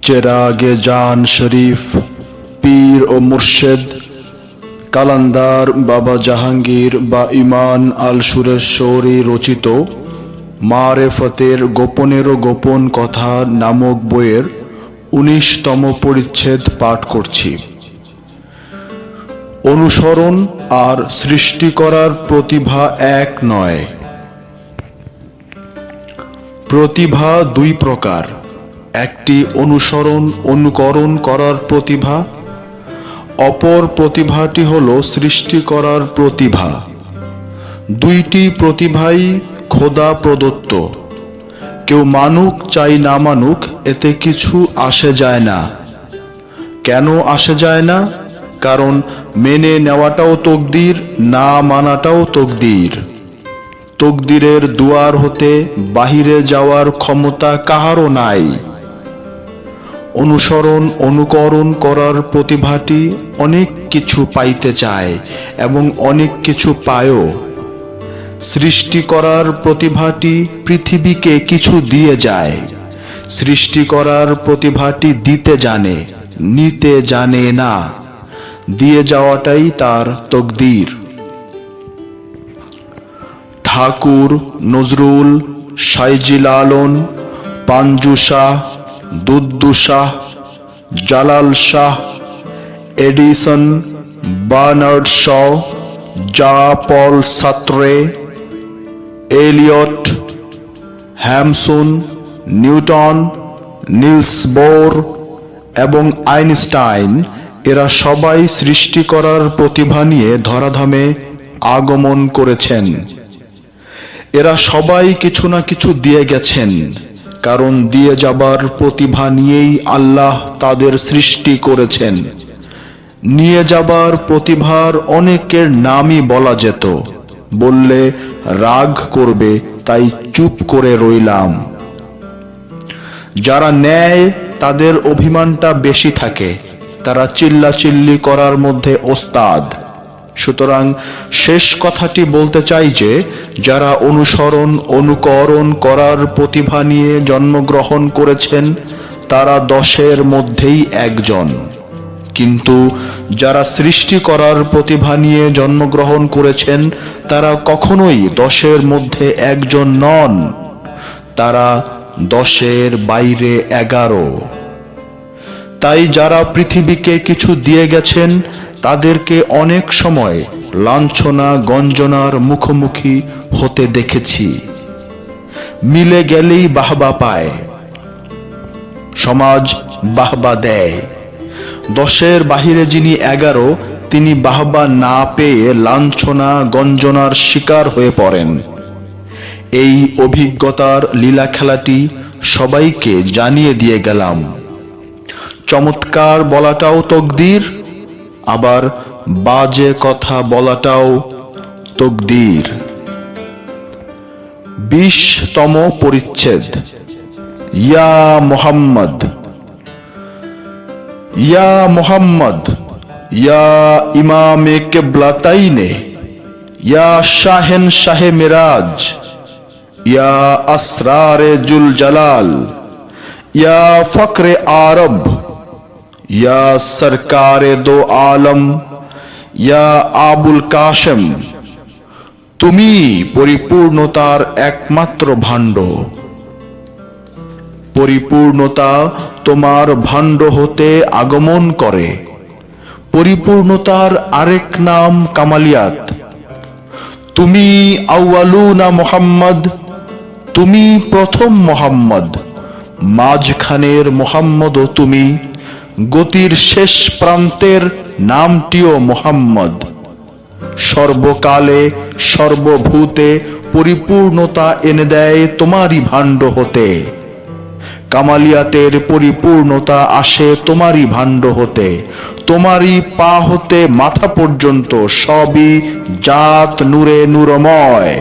চেরাগে জান শরীফ পীর ও মুর্শেদ কালান্দার বাবা জাহাঙ্গীর বা ইমান আল সুরেশ্বরী রচিত মারেফতের গোপনেরও গোপন কথা নামক বইয়ের ১৯তম পরিচ্ছেদ পাঠ করছি। অনুসরণ আর সৃষ্টি করার প্রতিভা এক নয়। প্রতিভা দুই প্রকার, একটি অনুকরণ করার প্রতিভা, অপর প্রতিভাটি হল সৃষ্টি করার প্রতিভা। দুইটি প্রতিভাই খোদা প্রদত্ত। কেউ মানুক চাই না মানুক, এতে কিছু আসে যায় না। কেন আসে যায় না? কারণ মেনে নেওয়াটাও তকদির, না মানাটাও তকদির। তকদিরের দুয়ার হতে বাহিরে যাওয়ার ক্ষমতা কাহারও নাই। অনুকরণ করার প্রতিভাটি অনেক কিছু পাইতে চায় এবং অনেক কিছু পায়ও। সৃষ্টি করার প্রতিভাটি পৃথিবীকে কিছু দিয়ে যায়। সৃষ্টি করার প্রতিভাটি দিতে জানে, নিতে জানে না। দিয়ে যাওয়াটাই তার তকদির। Thakur, Nazrul, Saiji Lalon, Panju Shah, Duddu Shah, Jalal Shah, Edison, Bernard Shaw, Jean Paul Sartre, Eliot, Hamsun, Newton, Niels Bohr এবং আইনস্টাইন এরা সবাই সৃষ্টি করার প্রতিভা নিয়ে ধরাধামে আগমন করেছেন। এরা সবাই কিছু না কিছু দিয়ে গেছেন, কারণ দিয়ে যাবার প্রতিভা নিয়েই আল্লাহ তাদের সৃষ্টি করেছেন। নিয়ে যাবার প্রতিভার অনেকের নামই বলা যেত, বললে রাগ করবে, তাই চুপ করে রইলাম। যারা নেয় তাদের অভিমানটা বেশি থাকে, তারা চিল্লাচিল্লি করার মধ্যে ওস্তাদ। সুতরাং শেষ কথাটি বলতে চাই যে, যারা অনুকরণ করার প্রতিভা নিয়ে জন্মগ্রহণ করেছেন তারা 10-এর মধ্যেই একজন। কিন্তু যারা সৃষ্টি করার প্রতিভা নিয়ে জন্মগ্রহণ করেছেন তারা কখনোই 10-এর মধ্যে একজন নন। তারা 10-এর বাইরে 11। তাই যারা পৃথিবীকে কিছু দিয়ে গেছেন তাদেরকে অনেক সময় লাঞ্ছনা গঞ্জনার মুখোমুখি হতে দেখেছি। মিলে গেলেই বাহবা পায়, সমাজ বাহবা দেয়। 10-এর বাহিরে যিনি 11, তিনি বাহবা না পেয়ে লাঞ্ছনা গঞ্জনার শিকার হয়ে পড়েন। এই অভিজ্ঞতার লীলা খেলাটি সবাইকে জানিয়ে দিয়ে গেলাম। চমৎকার বলাটাও তকদির, আবার বাজে কথা বলাটাও তকদির। 20তম পরিচ্ছেদ। ইয়া মুহাম্মদ, ইয়া মুহাম্মদ, ইয়া ইমামে কিবলাতাইনে, ইয়া শাহেন শাহে মিরাজ, ইয়া আসরারে জুল জালাল, ইয়া ফকরে আরব, ইয়া সরকারে দো আলম, ইয়া আবুল কাশেম। তুমি পরিপূর্ণতার একমাত্র ভাণ্ড। পরিপূর্ণতা তোমার ভাণ্ড হতে আগমন করে। পরিপূর্ণতার আরেক নাম কামালিয়াত। তুমি আউয়ালুনা মুহাম্মদ, তুমি প্রথম মুহাম্মদ। মাঝখানের মুহাম্মদও তুমি, গতির শেষ প্রান্তের নামটিও মুহাম্মদ। সর্বকালে সর্বভূতে পরিপূর্ণতা এনে দেয় তোমারই ভাণ্ড হতে। কামালিয়াতের পরিপূর্ণতা আসে তোমারই ভাণ্ড হতে। তোমারই পা হতে মাথা পর্যন্ত সবই জাত নূরে নূরময়।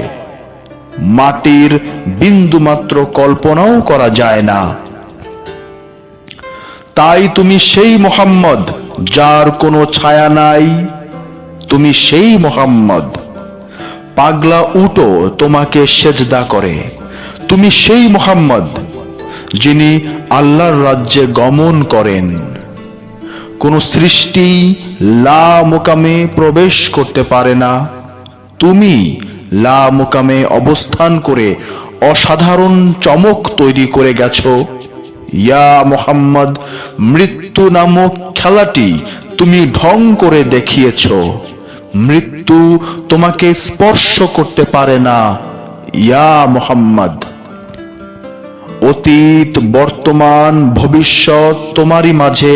মাটির বিন্দুমাত্র কল্পনাও করা যায় না। তাই তুমি সেই মুহাম্মদ যার কোনো ছায়া নাই। তুমি সেই মুহাম্মদ। পাগলা উটও তোমাকে সেজদা করে। তুমি সেই মুহাম্মদ যিনি আল্লাহর রাজ্যে গমন করেন। কোন সৃষ্টি লা মুকামে প্রবেশ করতে পারে না। তুমি লা মুকামে অবস্থান করে অসাধারণ চমক তৈরি করে গেছো। ইয়া মুহাম্মদ, মৃত্যু নামক খেলাটি তুমি ঢং করে দেখিয়েছ। মৃত্যু তোমাকে স্পর্শ করতে পারে না। ইয়া মুহাম্মদ, অতীত, বর্তমান, ভবিষ্যৎ তোমারই মাঝে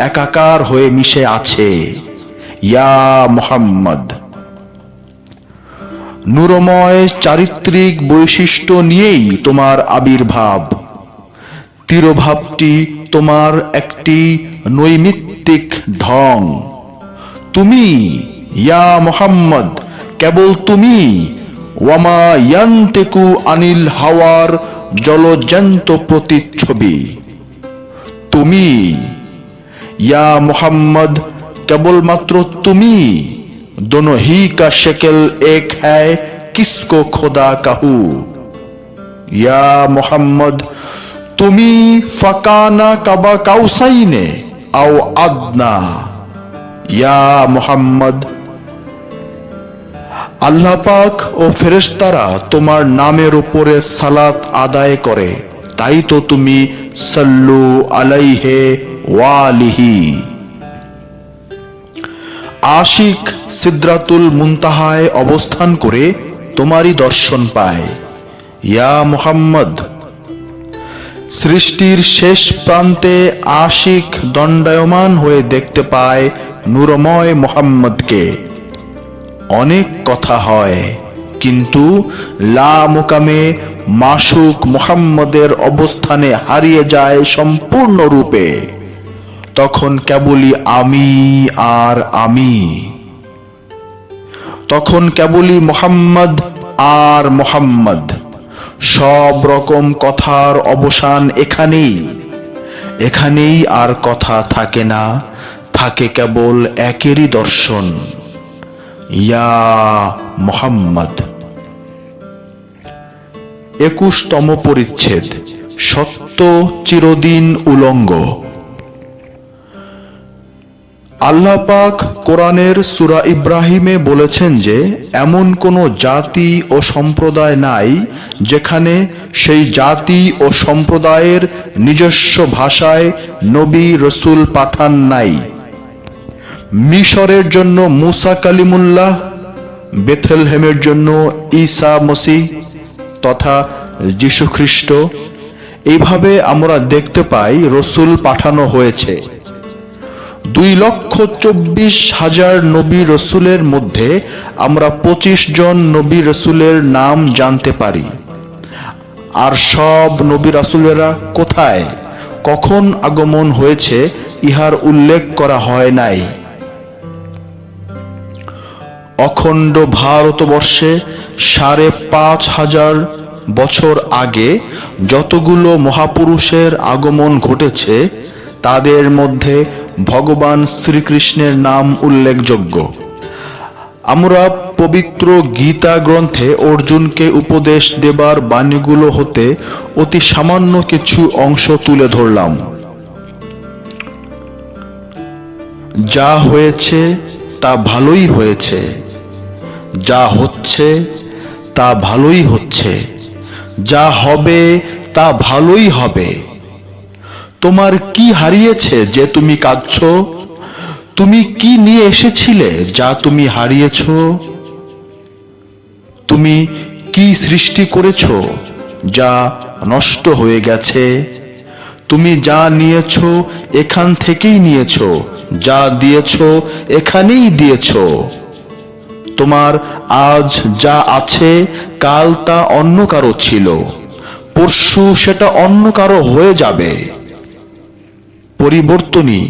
একাকার হয়ে মিশে আছে। ইয়া মুহাম্মদ, নূরময় চারিত্রিক বৈশিষ্ট্য নিয়েই তোমার আবির্ভাব। তিরোভাবটি তোমার একটি নৈমিত্তিক ঢং। তুমি ইয়া মুহাম্মদ, কেবল তুমি ওয়ামা ইয়ান্তিকু আনিল হাওয়ার জলজ্যান্ত প্রতিচ্ছবি। তুমি ইয়া মুহাম্মদ, কেবলমাত্র তুমি। दोनों ही का शक्ल एक है, किसको खुदा कहूं। या मुहम्मद, তুমি ফাকানা কাবা কাউসাইনে আও আদনা। ইয়া মুহাম্মদ, আল্লাহ পাক ও ফেরেশতারা তোমার নামের উপরে সালাত আদায় করে, তাই তো তুমি সাল্লু আলাইহি ওয়া আলিহি। আশিক সিদরাতুল মুনতাহায় অবস্থান করে তোমারই দর্শন পায়। ইয়া মুহাম্মদ, সৃষ্টির শেষ প্রান্তে আশিক দণ্ডায়মান হয়ে দেখতে পায় নূরময় মুহাম্মদকে। অনেক কথা হয়, কিন্তু লা মুকামে মাশুক মুহাম্মদের অবস্থানে হারিয়ে যায় সম্পূর্ণরূপে। তখন কেবলই আমি আর আমি। তখন কেবলই মুহাম্মদ আর মুহাম্মদ। সব রকম কথার অবসান এখানেই। এখানেই আর কথা থাকে না, থাকে কেবল একেরই দর্শন। ইয়া মুহাম্মদ। 21তম পরিচ্ছেদ, সত্য চিরদিন উলঙ্গ। আল্লাহ পাক কোরআনের সূরা ইব্রাহিমে বলেছেন যে এমন কোনো জাতি ও সম্প্রদায় নাই যেখানে সেই জাতি ও সম্প্রদায়ের নিজস্ব ভাষায় নবী রসুল পাঠান নাই। মিশরের জন্য মুসা কালিমুল্লাহ, বেথলেহেমের জন্য ঈসা মসিহ তথা যীশু খ্রিস্ট। এইভাবে আমরা দেখতে পাই রসুল পাঠানো হয়েছে। 2,24,000 নবী রসুলের মধ্যে আমরা 25 জন নবী রসুলের নাম জানতে পারি। আর সব নবী রাসূলেরা কোথায়, কখন আগমন হয়েছে ইহার উল্লেখ করা হয় নাই। অখণ্ড ভারতবর্ষে 5,500 বছর আগে যতগুলো মহাপুরুষের আগমন ঘটেছে তাদের মধ্যে ভগবান শ্রীকৃষ্ণের নাম উল্লেখযোগ্য। আমরা পবিত্র গীতা গ্রন্থে অর্জুনকে উপদেশ দেবার বাণীগুলো হতে অতি সামান্য কিছু অংশ তুলে ধরলাম। যা হয়েছে তা ভালোই হয়েছে, যা হচ্ছে তা ভালোই হচ্ছে, যা হবে তা ভালোই হবে। তোমার কি হারিয়েছে যে তুমি কাঁদছো? তুমি কি নিয়ে এসেছিলে যা তুমি হারিয়েছো? তুমি কি সৃষ্টি করেছো যা নষ্ট হয়ে গেছে? তুমি যা নিয়েছো এখান থেকেই নিয়েছো, যা দিয়েছো এখানেই দিয়েছো। তোমার আজ যা আছে কাল তা অন্য কারো ছিল, পরশু সেটা অন্য কারো হয়ে যাবে। পরিবর্তনই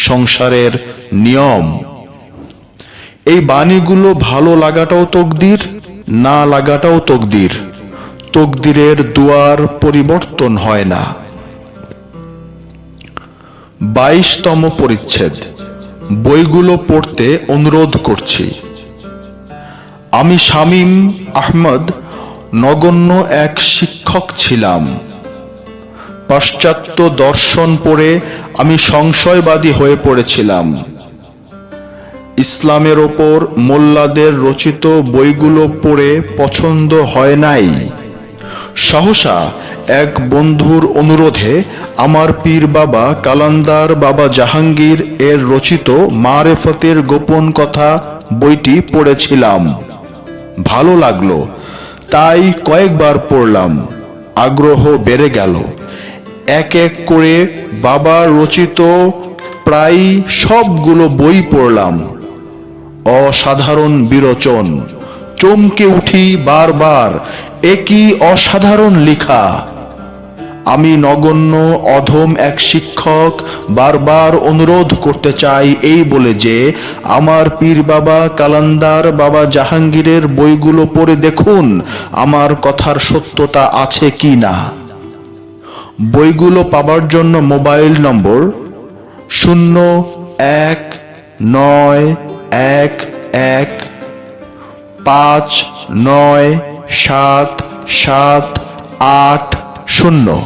সংসারের নিয়ম। এই বাণীগুলো ভালো লাগাটাও তকদির, না লাগাটাও তকদির। তকদিরের দুয়ার পরিবর্তন হয় না। 22তম পরিচ্ছেদ, বইগুলো পড়তে অনুরোধ করছি। আমি শামীম আহমদ নগণ্য এক শিক্ষক ছিলাম। পাশ্চাত্য দর্শন পড়ে আমি সংশয়বাদী হয়ে পড়েছিলাম। ইসলামের ওপর মোল্লাদের রচিত বইগুলো পড়ে পছন্দ হয় নাই। সহসা এক বন্ধুর অনুরোধে আমার পীর বাবা কালান্দার বাবা জাহাঙ্গীর এর রচিত মারেফতের গোপন কথা বইটি পড়েছিলাম। ভালো লাগলো, তাই কয়েকবার পড়লাম। আগ্রহ বেড়ে গেল। এক এক করে বাবার রচিত প্রায় সবগুলো বই পড়লাম। অসাধারণ বিরোচন। চমকে উঠি বারবার, একই অসাধারণ লেখা। আমি নগণ্য অধম এক শিক্ষক বারবার অনুরোধ করতে চাই এই বলে যে আমার পীর বাবা কালান্দার বাবা জাহাঙ্গীরের বইগুলো পড়ে দেখুন আমার কথার সত্যতা আছে কি না। বইগুলো পাবার জন্য মোবাইল নম্বর 0111597780।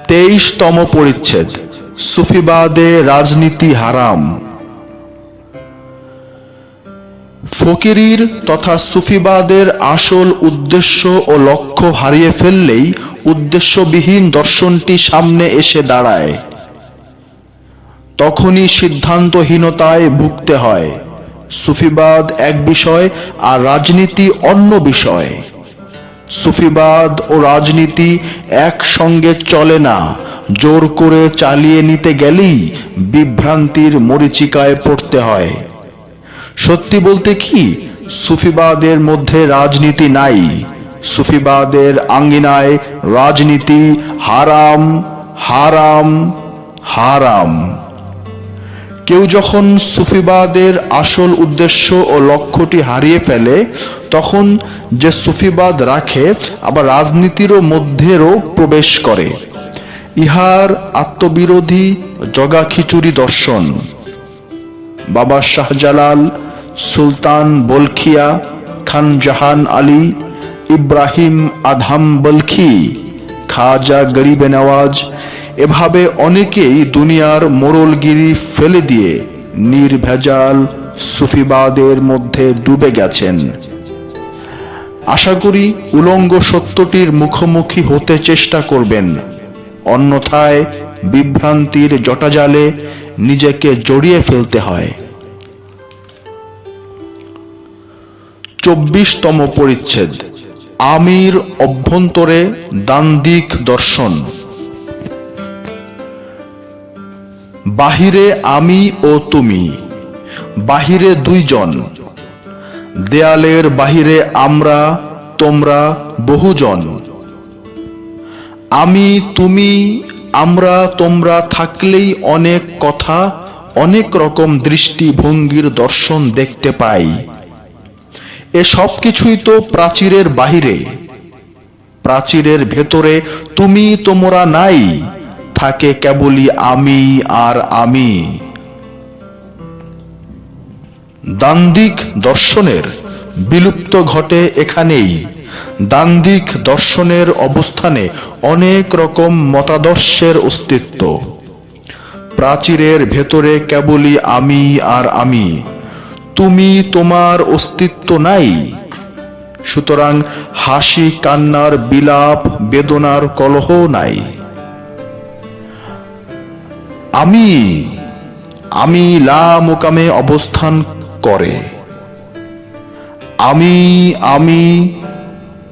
23তম পরিচ্ছেদ, সুফিবাদে রাজনীতি হারাম। ফকিরির তথা সুফিবাদের আসল উদ্দেশ্য ও লক্ষ্য হারিয়ে ফেললেই উদ্দেশ্যবিহীন দর্শনটি সামনে এসে দাঁড়ায়। তখনই সিদ্ধান্তহীনতায় ভুগতে হয়। সুফিবাদ এক বিষয় আর রাজনীতি অন্য বিষয়। সুফিবাদ ও রাজনীতি একসঙ্গে চলে না। জোর করে চালিয়ে নিতে গেলেই বিভ্রান্তির মরীচিকায় পড়তে হয়। সত্যি বলতে কি, সুফিবাদের মধ্যে রাজনীতি নাই। সুফিবাদের আঙ্গিনায় রাজনীতি হারাম, হারাম, হারাম। কেউ যখন সুফিবাদের আসল উদ্দেশ্য ও লক্ষ্যটি হারিয়ে ফেলে তখন যে সুফিবাদ রাখে আবার রাজনীতিরও মধ্যেও প্রবেশ করে। ইহার আত্মবিরোধী জগাখিচুড়ি দর্শন। বাবা শাহজালাল, সুলতান বলখিয়া, খান জাহান আলী, ইব্রাহিম আধাম বলখি, খাজা গরিবে নওয়াজ, এভাবে অনেকেই দুনিয়ার মোড়লগিরি ফেলে দিয়ে নির্ভেজাল সুফিবাদের মধ্যে ডুবে গেছেন। আশা করি উলঙ্গ সত্যটির মুখোমুখি হতে চেষ্টা করবেন, অন্যথায় বিভ্রান্তির জটাজালে নিজেকে জড়িয়ে ফেলতে হয়। 24তম পরিচ্ছেদ, আমির অভ্যন্তরে দ্বান্দ্বিক দর্শন। বাহিরে আমি ও তুমি, বাহিরে দুইজন। দেয়ালের বাহিরে আমরা তোমরা বহুজন। আমি তুমি আমরা তোমরা থাকলেই অনেক কথা, অনেক রকম দৃষ্টিভঙ্গির দর্শন দেখতে পাই। এ সব কিছুই তো প্রাচীরের বাহিরে। প্রাচীরের ভেতরে তুমি তোমরা নাই, থাকে কেবলই আমি আর আমি। দ্বান্দ্বিক দর্শনের বিলুপ্ত ঘটে এখানেই। দ্বান্দ্বিক দর্শনের অবস্থানে অনেক রকম মতাদর্শের অস্তিত্ব। প্রাচীরের ভেতরে কেবলই আমি আর আমি, তুমি তোমার অস্তিত্ব নাই। সুতরাং হাসি কান্নার বিলাপ বেদনার কলহ নাই। আমি আমি লা মোকামে অবস্থান করে। আমি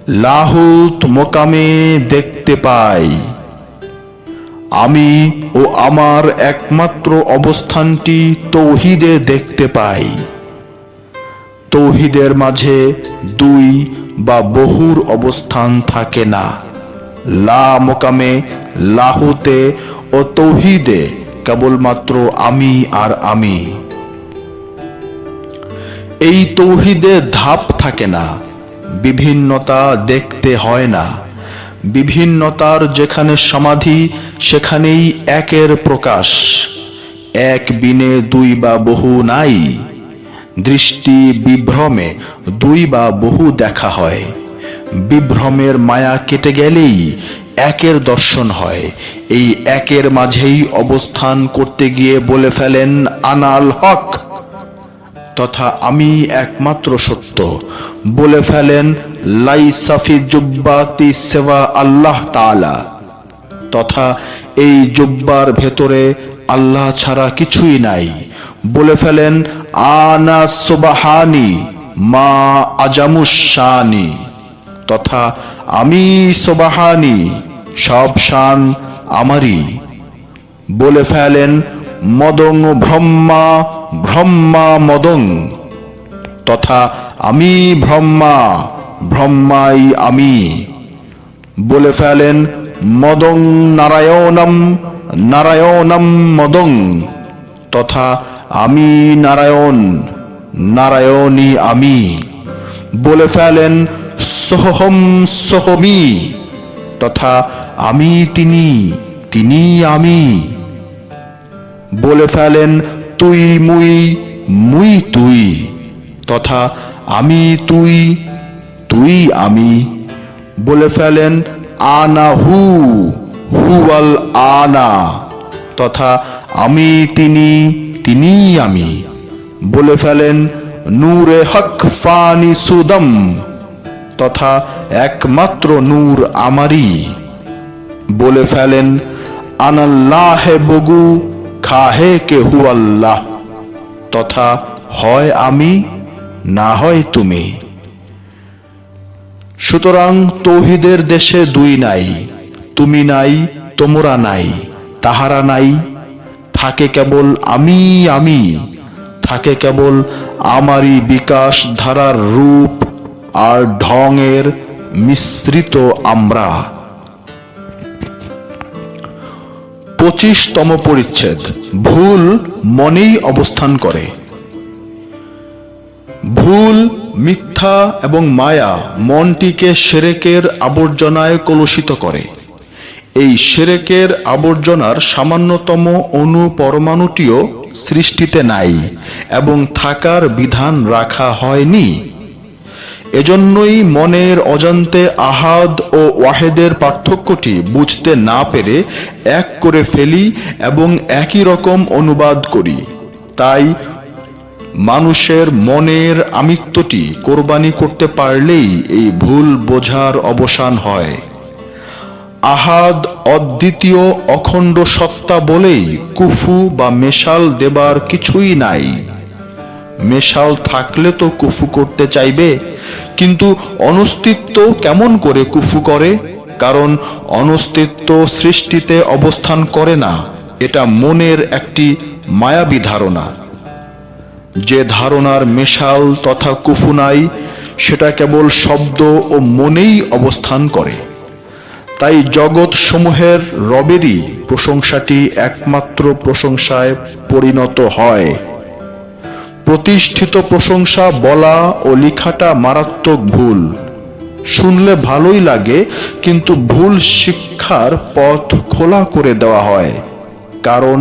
লাহুত মোকামে দেখতে পাই। আমি ও আমার একমাত্র অবস্থানটি তৌহিদে দেখতে পাই। তৌহিদের মাঝে দুই বা বহুর অবস্থান থাকে না। লা মোকামে লাহুতে ও তৌহিদে কেবলমাত্র আমি আর আমি। এই তৌহিদে ধাপ থাকে না, বিভিন্নতা দেখতে হয় না। বিভিন্নতার যেখানে সমাধি সেখানেই একের প্রকাশ। এক বিনে দুই বা বহু নাই। দৃষ্টি বিভ্রমে দুই বা বহু দেখা হয়। বিভ্রমের মায়া কেটে গেলেই একের দর্শন হয়। এই একের মাঝেই অবস্থান করতে গিয়ে বলে ফেলেন আনাল হক, তথা আমি একমাত্র সত্য। বলে ফেলেন লাইসা ফি জুব্বাতি সিওয়া আল্লাহ তাআলা, তথা এই জুব্বার ভেতরে আল্লাহ ছাড়া কিছুই নাই। বলে ফেলেন আনা সুবহানি মা আজামুশানি, তথা আমি সুবহানি, সব শান আমারই। বলে ফেলেন মদং ব্রহ্মা ব্রহ্মা মদং, তথা আমি ব্রহ্মা, ব্রহ্মাই আমি। বলে ফেলেন মদং নারায়ণম নারায়ণম মদং, তথা আমি নারায়ণ, নারায়ণই আমি। বলে ফেলেন সোহম সোহমি, তথা আমি তিনি, তিনি আমি। বলে ফেলেন তুই মুই, মুই তুই, তথা আমি তুই, তুই আমি। বলে ফেলেন আনা হু, হুয়াল আনা, তথা আমি তিনি, তিনি আমি। বলে ফেলেন নূরে হক ফানি সুদম, তথা একমাত্র নূর আমারই। বলে ফেলেন আনাল্লাহে বগু খাহে কে হু আল্লাহ, তথা হয় আমি না হয় তুমি। সুতরাং তৌহিদের দেশে দুই নাই, তুমি নাই তোমরা নাই, তাহারা নাই। থাকে কেবল আমি আমি, থাকে কেবল আমারই বিকাশ ধারার রূপ আর ঢঙের মিশ্রিত আমরা। 25তম পরিচ্ছেদ। ভুল মনেই অবস্থান করে। ভুল, মিথ্যা এবং মায়া মনটিকে শিরকের আবর্জনায় কলুষিত করে। এই শিরকের আবর্জনার সামান্যতম অণু পরমাণুটিও সৃষ্টিতে নাই এবং থাকার বিধান রাখা হয়নি। এজন্যই মনের অজান্তে আহাদ ও ওয়াহেদের পার্থক্যটি বুঝতে না পেরে এক করে ফেলি এবং একই রকম অনুবাদ করি। তাই মানুষের মনের আমিত্বটি কোরবানি করতে পারলেই এই ভুল বোঝার অবসান হয়। আহাদ অদ্বিতীয় অখণ্ড সত্তা বলেই কুফু বা মেশাল দেবার কিছুই নাই। মেশাল থাকলে তো কুফু করতে চাইবে, কিন্তু অনস্তিত্ব কেমন করে কুফু করে? কারণ অনস্তিত্ব সৃষ্টিতে অবস্থান করে না, এটা মনের একটি মায়াবী ধারণা। যে ধারণার মেশাল তথা কুফু নাই, সেটা কেবল শব্দ ও মনেই অবস্থান করে। তাই জগৎ সমূহের রবেরই প্রশংসাটি একমাত্র প্রশংসায় পরিণত হয়। প্রতিষ্ঠিত প্রশংসা বলা ও লেখাটা মারাত্মক ভুল। শুনলে ভালোই লাগে, কিন্তু ভুল শিক্ষার পথ খোলা করে দেওয়া হয়। কারণ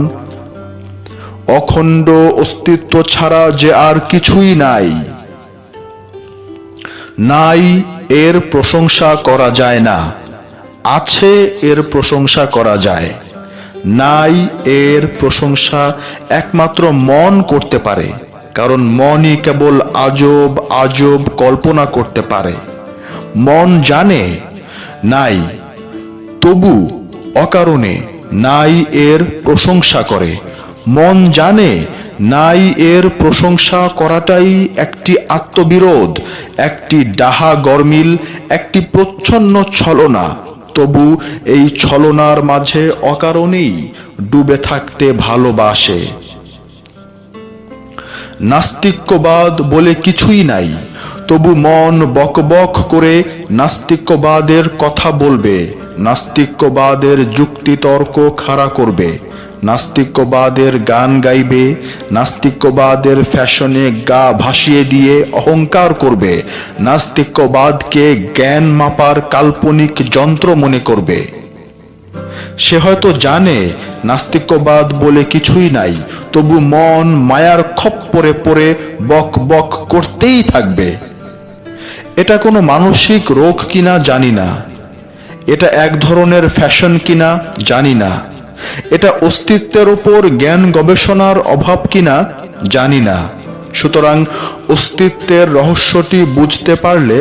অখণ্ড অস্তিত্ব ছাড়া যে আর কিছুই নাই, নাই এর প্রশংসা করা যায় না, আছে এর প্রশংসা করা যায়। নাই এর প্রশংসা একমাত্র মন করতে পারে, কারণ মনই কেবল আজব আজব কল্পনা করতে পারে। মন জানে নাই, তবু অকারণে নাই এর প্রশংসা করে। মন জানে নাই এর প্রশংসা করাটাই একটি আত্মবিরোধ, একটি ডাহা গরমিল, একটি প্রচ্ছন্ন ছলনা। তবু এই ছলনার মাঝে অকারণেই ডুবে থাকতে ভালোবাসে। নাস্তিক্যবাদ বলে কিছুই নাই, তবু মন বকবক করে নাস্তিক্যবাদের কথা বলবে, নাস্তিক্যবাদের যুক্তিতর্ক খাড়া করবে, নাস্তিক্যবাদের গান গাইবে, নাস্তিক্যবাদের ফ্যাশনে গা ভাসিয়ে দিয়ে অহংকার করবে, নাস্তিক্যবাদকে জ্ঞান মাপার কাল্পনিক যন্ত্র মনে করবে। সে হয়তো জানে নাস্তিক্যবাদ বলে কিছুই নাই, তবু মন মায়ার খপ্পরে পড়ে বক বক করতেই থাকবে। এটা কোনো মানসিক রোগ কিনা জানি না, এটা এক ধরনের ফ্যাশন কিনা জানি না, এটা অস্তিত্বের উপর জ্ঞান গবেষণার অভাব কিনা জানি না। সুতরাং অস্তিত্বের রহস্যটি বুঝতে পারলে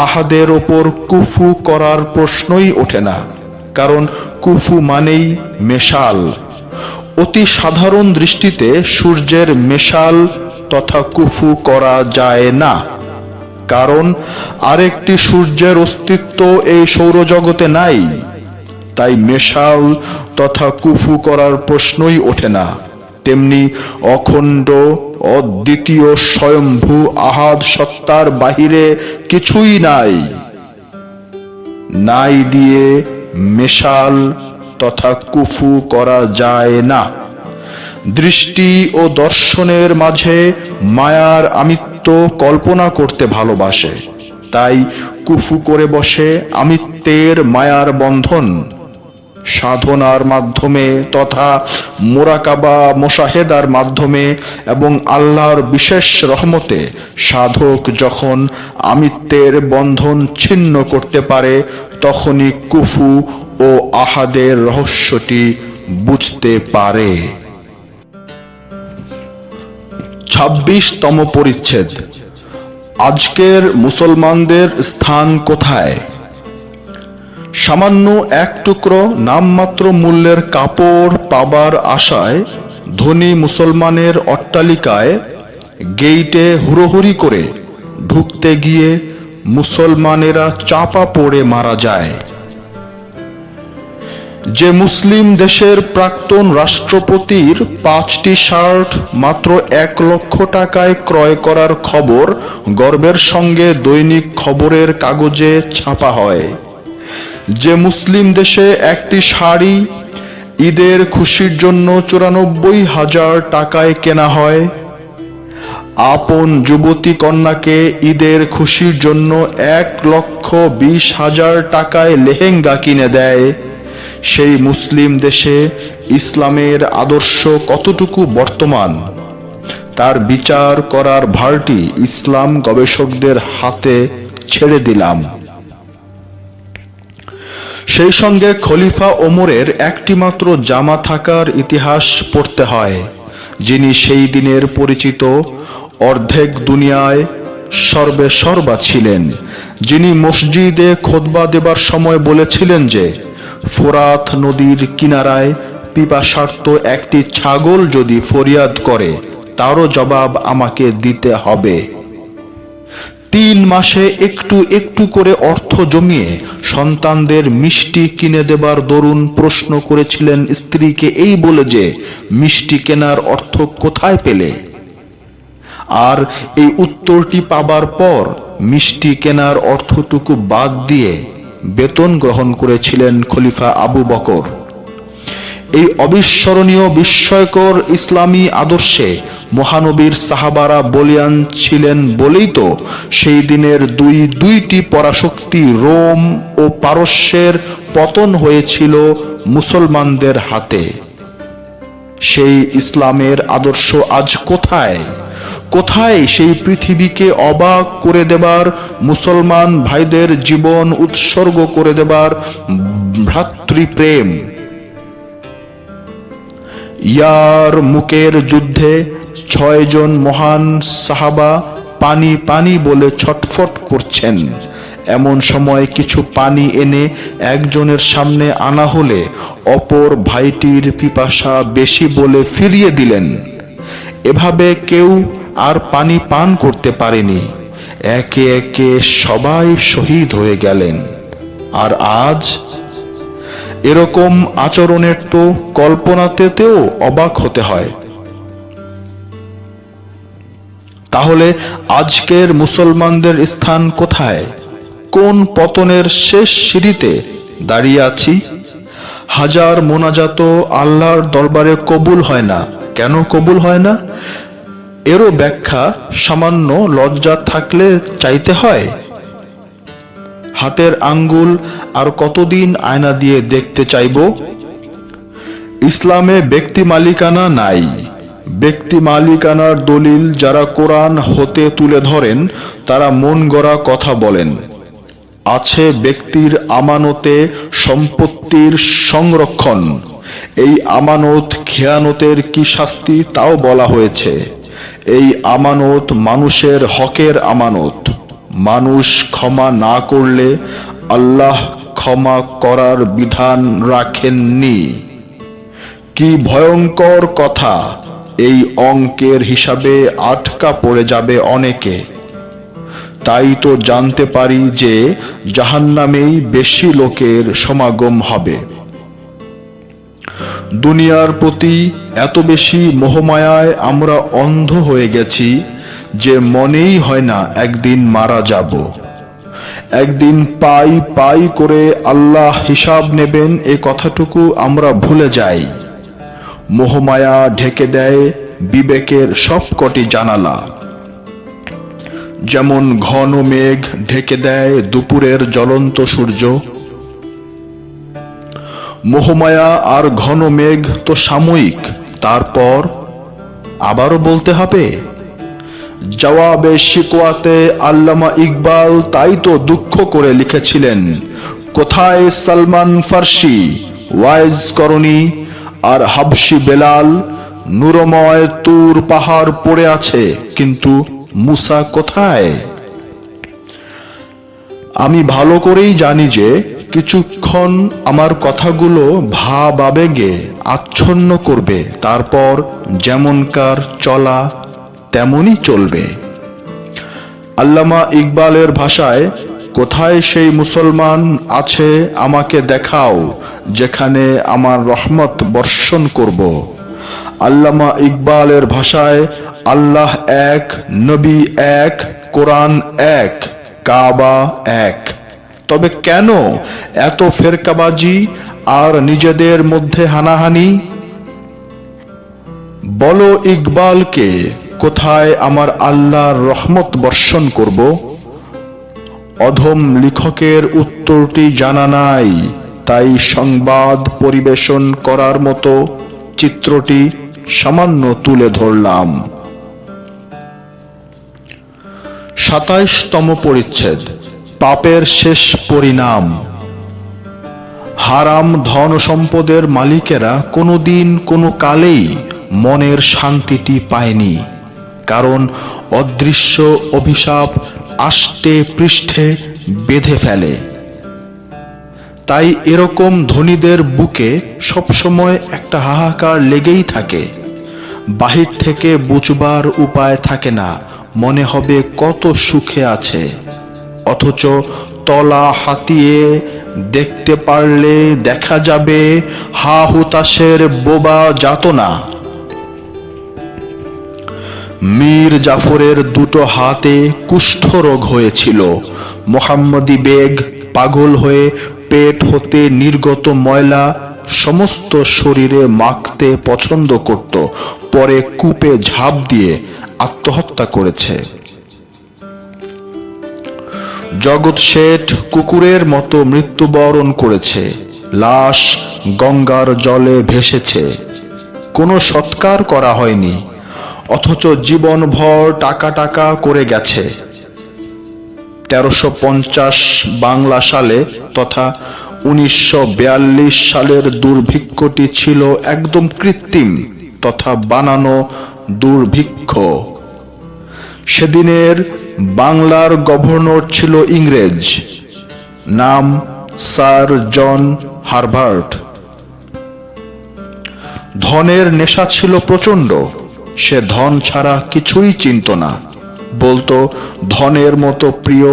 আহাদের ওপর কুফু করার প্রশ্নই ওঠে না, কারণ কুফু মানেই মেশাল। অতি সাধারণ দৃষ্টিতে সূর্যের মেশাল তথা কুফু করা যায় না, কারণ আরেকটি সূর্যের অস্তিত্ব এই সৌরজগতে নাই। তাই মেশাল তথা কুফু করার প্রশ্নই ওঠে না। তেমনি অখণ্ড অদ্বিতীয় স্বয়ম্ভু আহাদ সত্তার বাহিরে কিছুই নাই। নাই দিয়ে মেশাল তথা কুফু করা যায় না। দৃষ্টি ও দর্শনের মাঝে মায়ার আমিত্ব কল্পনা করতে ভালোবাসে, তাই কুফু করে বসে আমিত্বের মায়ার বন্ধন। সাধনার মাধ্যমে তথা মোরাকাবা মোশাহেদার মাধ্যমে এবং আল্লাহর বিশেষ রহমতে সাধক যখন আমিত্বের বন্ধন ছিন্ন করতে পারে, তখনই কুফু ও আহাদের রহস্যটি বুঝতে পারে। 26তম পরিচ্ছেদ। আজকের মুসলমানদের স্থান কোথায়? সামান্য এক টুকরো নামমাত্র মূল্যের কাপড় পাবার আশায় ধনী মুসলমানের অট্টালিকায় গেইটে হুড়োহুড়ি করে ঢুকতে গিয়ে মুসলমানেরা চাপা পড়ে মারা যায়। যে মুসলিম দেশের প্রাক্তন রাষ্ট্রপতির 5টি শার্ট মাত্র 1 লক্ষ টাকায় ক্রয় করার খবর গর্বের সঙ্গে দৈনিক খবরের কাগজে ছাপা হয়। যে মুসলিম দেশে একটি শাড়ি ঈদের খুশির জন্য 94,000 টাকায় কেনা হয়, আপন যুবতী কন্যাকে ঈদের খুশির জন্য 1,20,000 টাকায় লেহেঙ্গা কিনে দেয়, সেই মুসলিম দেশে ইসলামের আদর্শ কতটুকু বর্তমান তার বিচার করার ভারটি ইসলাম গবেষকদের হাতে ছেড়ে দিলাম। সেই সঙ্গে খলিফা ওমরের একটি মাত্র জামা থাকার ইতিহাস পড়তে হয়, যিনি সেই দিনের পরিচিত অর্ধেক দুনিয়ায় সর্বে সর্বা ছিলেন, যিনি মসজিদে খুতবা দেবার সময় বলেছিলেন যে ফোরাত নদীর কিনারায় পিপাসার্ত একটি ছাগল যদি ফরিয়াদ করে তারও জবাব আমাকে দিতে হবে। 3 মাসে একটু একটু করে অর্থ জমিয়ে সন্তানদের মিষ্টি কিনে দেবার দরুন প্রশ্ন করেছিলেন স্ত্রীকে এই বলে যে মিষ্টি কেনার অর্থ কোথায় পেলে? আর এই উত্তরটি পাবার পর মিষ্টি কেনার অর্থটুকু বাদ দিয়ে বেতন গ্রহণ করেছিলেন খলিফা আবু বকর। এই অবিস্মরণীয় বিস্ময়কর ইসলামী আদর্শে মহানবীর সাহাবারা বলিয়ান ছিলেন বলেই তো সেই দিনের দুইটি পরাশক্তি রোম ও পারস্যের পতন হয়েছিল মুসলমানদের হাতে। সেই ইসলামের আদর্শ আজ কোথায়? কোথায় সেই পৃথিবীকে অবাক করে দেবার, মুসলমান ভাইদের জীবন উৎসর্গ করে দেবার ভ্রাতৃপ্রেম? ইয়ার মুকের যুদ্ধে 6 জন মহান সাহাবা পানি পানি বলে ছটফট করছেন। এমন সময় কিছু পানি এনে একজনের সামনে আনা হলে অপর ভাইটির পিপাসা বেশি বলে ফিরিয়ে দিলেন। এভাবে কেউ আর পানি পান করতে পারেনি। একে একে সবাই শহীদ হয়ে গেলেন। আর আজ এরকম আচরণের তো কল্পনাতেও অবাক হতে হয়। তাহলে আজকের মুসলমানদের স্থান কোথায়? কোন পতনের শেষ সিঁড়িতে দাঁড়িয়ে আছি? হাজার মোনাজাত আল্লাহর দরবারে কবুল হয় না। কেন কবুল হয় না? এরও ব্যাখ্যা সামান্য লজ্জা থাকলে চাইতে হয়। হাতের আঙ্গুল আর কতদিন আয়না দিয়ে দেখতে চাইব? ইসলামে ব্যক্তি মালিকানা নাই, ব্যক্তি মালিকানার দলিল যারা কোরআন হতে তুলে ধরেন তারা মন গড়া কথা বলেন। আছে ব্যক্তির আমানতে সম্পত্তির সংরক্ষণ। এই আমানত খেয়ানতের কি শাস্তি তাও বলা হয়েছে। এই আমানত মানুষের হকের আমানত। মানুষ ক্ষমা না করলে আল্লাহ ক্ষমা করার বিধান রাখেননি। কি ভয়ঙ্কর কথা! এই অঙ্কের হিসাবে আটকা পড়ে যাবে অনেকে। তাই তো জানতে পারি যে জাহান্নামেই বেশি লোকের সমাগম হবে। দুনিয়ার প্রতি এত বেশি মোহমায়ায় আমরা অন্ধ হয়ে গেছি যে মনেই হয় না একদিন মারা যাব। একদিন পাই পাই করে আল্লাহ হিসাব নেবেন এ কথাটুকু আমরা ভুলে যাই। মোহমায়া ঢেকে দেয় বিবেকের সবকটি জানালা। যেমন ঘন মেঘ ঢেকে দেয় দুপুরের জ্বলন্ত সূর্য। মোহমায়া আর ঘন মেঘ তো সাময়িক, তারপর আবারও বলতে হবে। জবাবে শিকওয়াতে আল্লামা ইকবাল তাই তো দুঃখ করে লিখেছিলেন, কোথায় সালমান ফার্সি ওয়াইজ করণী আর হাবশি বেলাল? নূরময় তুর পাহাড় পড়ে আছে, কিন্তু মুসা কোথায়? আমি ভালো করেই জানি যে কিছুক্ষণ আমার কথাগুলো ভাব আবেগে আচ্ছন্ন করবে, তারপর যেমনকার চলা তেমনই চলবে। আল্লামা ইকবালের ভাষায়, কোথায় সেই মুসলমান আছে আমাকে দেখাও যেখানে আমার রহমত বর্ষণ করব। আল্লামা ইকবালের ভাষায়, আল্লাহ এক, নবী এক, কোরআন এক, কাবা এক। তবে কেন এত ফেরকাবাজি আর নিজেদের মধ্যে হানাহানি? বলো ইকবালকে, কোথায় আমার আল্লাহর রহমত বর্ষণ করব? অধম লেখকের উত্তরটি জানা নাই, তাই সংবাদ পরিবেশন করার মতো চিত্রটি সামান্য তুলে ধরলাম। ২৭তম পরিচ্ছেদ, পাপের শেষ পরিণাম। হারাম ধন সম্পদের মালিকেরা কোনোদিন কোনো কালেই মনের শান্তিটি পায়নি, কারণ অদৃশ্য অভিশাপ আষ্টে পৃষ্ঠে বেঁধে ফেলে। তাই এরকম ধনীদের বুকে সবসময় একটা হাহাকার লেগেই থাকে। বাহির থেকে বুঝবার উপায় থাকে না, মনে হবে কত সুখে আছে, অথচ তলা হাতিয়ে দেখতে পারলে দেখা যাবে হা হুতাশের বোবা যাতনা। মীর জাফরের দুটো হাতে কুষ্ঠরোগ হয়েছিল। মোহাম্মদী বেগ পাগল হয়ে পেট হতে নির্গত ময়লা সমস্ত শরীরে মাখতে পছন্দ করত, পরে কূপে ঝাঁপ দিয়ে আত্মহত্যা করেছে। জগৎ শেঠ কুকুরের মতো মৃত্যুবরণ করেছে, লাশ গঙ্গার জলে ভেসেছে, কোনো সৎকার করা হয়নি, অথচ জীবনভর টাকা টাকা করে গেছে। ১৩৫০ বাংলা সালে তথা ১৯৪২ সালের দুর্ভিক্ষটি ছিল একদম কৃত্রিম তথা বানানো দুর্ভিক্ষ। সেদিনের বাংলার গভর্নর ছিল ইংরেজ, নাম স্যার জন হারবার্ট। ধনের নেশা ছিল প্রচণ্ড, সে ধন ছাড়া কিছুই চিনত না, বলতো ধনের মতো প্রিয়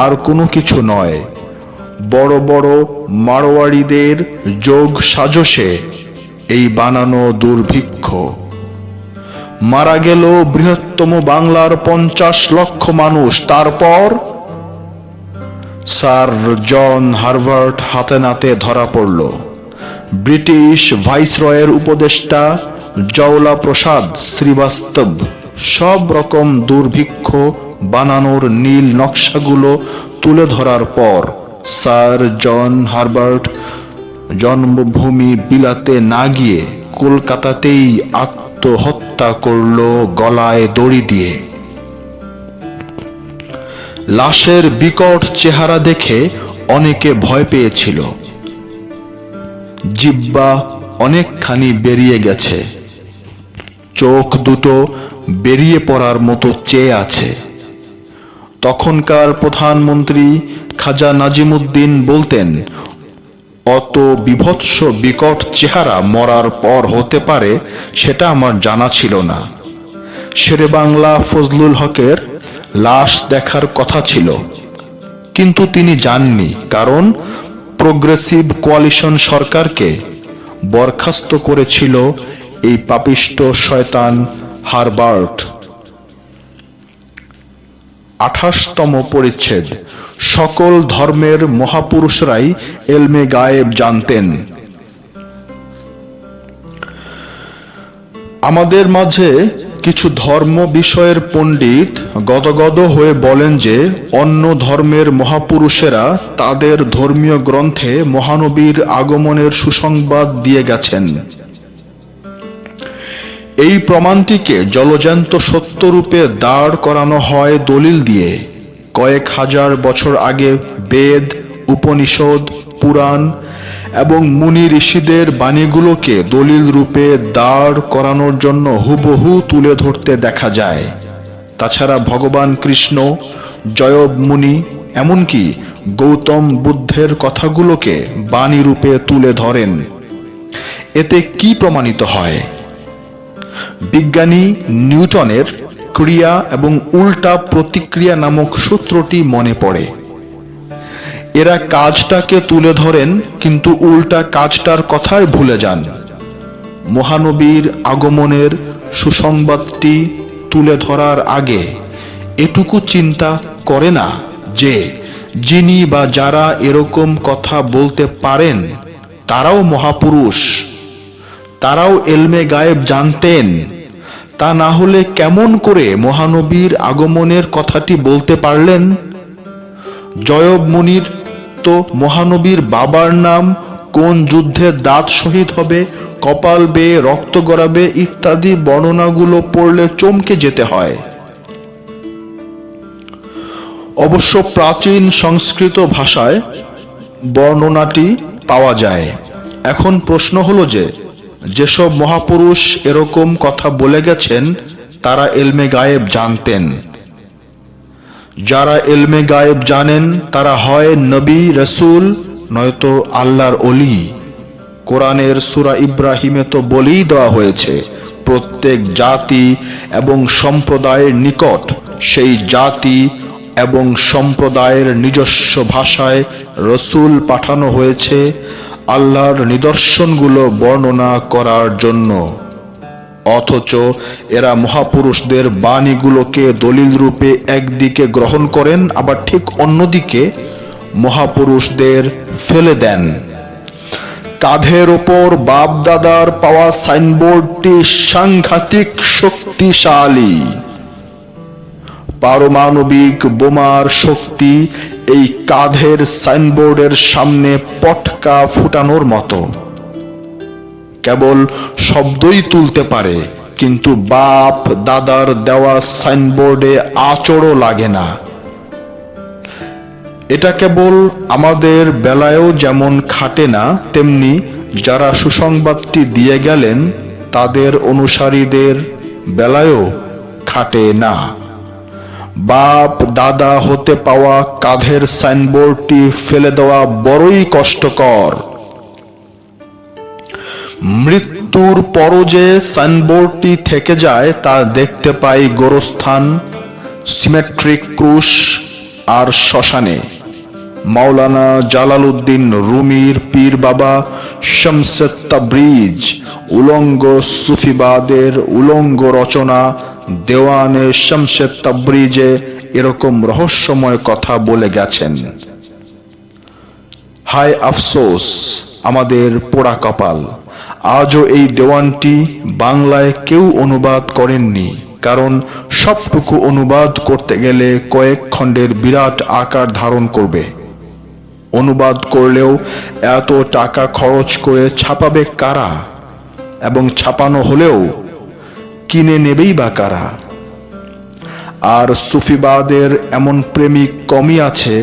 আর কোনো কিছু নয়। বড় বড় মারোয়াড়িদের যোগ সাজসে এই বানানো দুর্ভিক্ষ। মারা গেল বৃহত্তম বাংলার ৫০ লক্ষ মানুষ। তারপর স্যার জন হারবার্ট হাতে নাতে ধরা পড়ল। ব্রিটিশ ভাইসরয়ের উপদেষ্টা জওলা প্রসাদ শ্রীবাস্তব সব রকম দুর্ভিক্ষ বানানোর নীল নকশাগুলো তুলে ধরার পর স্যার জন হারবার্ট জন্মভূমি বিলাতে না গিয়ে কলকাতাতেই আত্মহত্যা করল গলায় দড়ি দিয়ে। লাশের বিকট চেহারা দেখে অনেকে ভয় পেয়েছিল। জিহ্বা অনেকখানি বেরিয়ে গেছে, চোখ দুটো বেরিয়ে পড়ার মতো চেয়ে আছে। তখনকার প্রধানমন্ত্রী খাজা নাজিমুদ্দিন বলতেন, অত বিভৎস বিকট চেহারা মরার পর হতে পারে সেটা আমার জানা ছিল না। শেরে বাংলা ফজলুল হকের লাশ দেখার কথা ছিল, কিন্তু তিনি যাননি, কারণ প্রোগ্রেসিভ কোয়ালিশন সরকারকে বরখাস্ত করেছিল এই পাপিষ্ট শয়তান হারবার্ট। 28তম পরিচ্ছেদ। সকল ধর্মের মহাপুরুষরাই এলমে গায়েব জানতেন। আমাদের মাঝে কিছু ধর্ম বিষয়ের পণ্ডিত গদগদ হয়ে বলেন যে অন্য ধর্মের মহাপুরুষেরা তাদের ধর্মীয় গ্রন্থে মহানবীর আগমনের সুসংবাদ দিয়ে গেছেন। এই প্রমাণটিকে জলজ্যান্ত সত্যরূপে দাঁড় করানো হয় দলিল দিয়ে। কয়েক হাজার বছর আগে বেদ, উপনিষদ, পুরাণ এবং মুনি ঋষিদের বাণীগুলোকে দলিল রূপে দাঁড় করানোর জন্য হুবহু তুলে ধরতে দেখা যায়। তাছাড়া ভগবান কৃষ্ণ, জয়ব মুনি, এমনকি গৌতম বুদ্ধের কথাগুলোকে বাণী রূপে তুলে ধরেন। এতে কি প্রমাণিত হয়? বিজ্ঞানী নিউটনের ক্রিয়া এবং উল্টা প্রতিক্রিয়া নামক সূত্রটি মনে পড়ে। এরা কাজটাকে তুলে ধরেন, কিন্তু উল্টা কাজটার কথাই ভুলে যান। মহানবীর আগমনের সুসংবাদটি তুলে ধরার আগে এটুকু চিন্তা করে না যে যিনি বা যারা এরকম কথা বলতে পারেন তারাও মহাপুরুষ, তারাও এলমে গায়েব জানতেন। তা না হলে কেমন করে মহানবীর আগমনের কথাটি বলতে পারলেন? জয়ব মুনির তো মহানবীর বাবার নাম, কোন যুদ্ধে দাঁত শহীদ হবে, কপাল বেয়ে রক্ত গড়াবে ইত্যাদি বর্ণনাগুলো পড়লে চমকে যেতে হয়। অবশ্য প্রাচীন সংস্কৃত ভাষায় বর্ণনাটি পাওয়া যায়। এখন প্রশ্ন হলো যে যেসব মহাপুরুষ এরকম কথা বলে গেছেন তারা এলমে গায়েব জানতেন। যারা এলমে গায়েব জানেন তারা হয় নবী রসুল, নয়তো আল্লাহর অলি। কোরআনের সূরা ইব্রাহিমে তো বলেই দেওয়া হয়েছে, প্রত্যেক জাতি এবং সম্প্রদায়ের নিকট সেই জাতি এবং সম্প্রদায়ের নিজস্ব ভাষায় রসুল পাঠানো হয়েছে আল্লাহর নিদর্শনগুলো বর্ণনা করার জন্য। অথচ এরা মহাপুরুষদের বাণীগুলোকে দলিল রূপে একদিকে গ্রহণ করেন, আবার ঠিক অন্যদিকে মহাপুরুষদের ফেলে দেন। কাঁধের ওপর বাপ দাদার পাওয়া সাইনবোর্ডটি সাংঘাতিক শক্তিশালী। পারমাণবিক বোমার শক্তি এই কাঁধের সাইনবোর্ডের সামনে পটকা ফুটানোর মতো। কেবল শব্দই তুলতে পারে, কিন্তু বাপ দাদার দেওয়া সাইনবোর্ডে আঁচড়ও লাগে না। এটা কেবল আমাদের বেলায়ও যেমন খাটে না, তেমনি যারা সুসংবাদটি দিয়ে গেলেন তাদের অনুসারীদের বেলায়ও খাটে না। বাপ দাদা হতে পাওয়া কাঁধের সাইনবোর্ডটি ফেলে দেওয়া বড়ই কষ্টকর। মৃত্যুর পরও যে সাইনবোর্ডটি থেকে যায় তা দেখতে পাই গোরস্থান, সিমেট্রিক ক্রুশ আর শ্মশানে। মাওলানা জালালউদ্দিন রুমির পীর বাবা শামসে তাবরিজ উলঙ্গ সুফিবাদের উলঙ্গ রচনা দেওয়ানে শামসে তাবরিজে এরকম রহস্যময় কথা বলে গেছেন। হায় আফসোস আমাদের পোড়া কপাল, আজও এই দেওয়ানটি বাংলায় কেউ অনুবাদ করেননি। কারণ সবটুকু অনুবাদ করতে গেলে কয়েক খণ্ডের বিরাট আকার ধারণ করবে। অনুবাদ করলেও এত টাকা খরচ করে ছাপাবে কারা? এবং ছাপানো হলেও কিনে নেবেই বা কারা? আর সুফিবাদের এমন প্রেমিক কমই আছে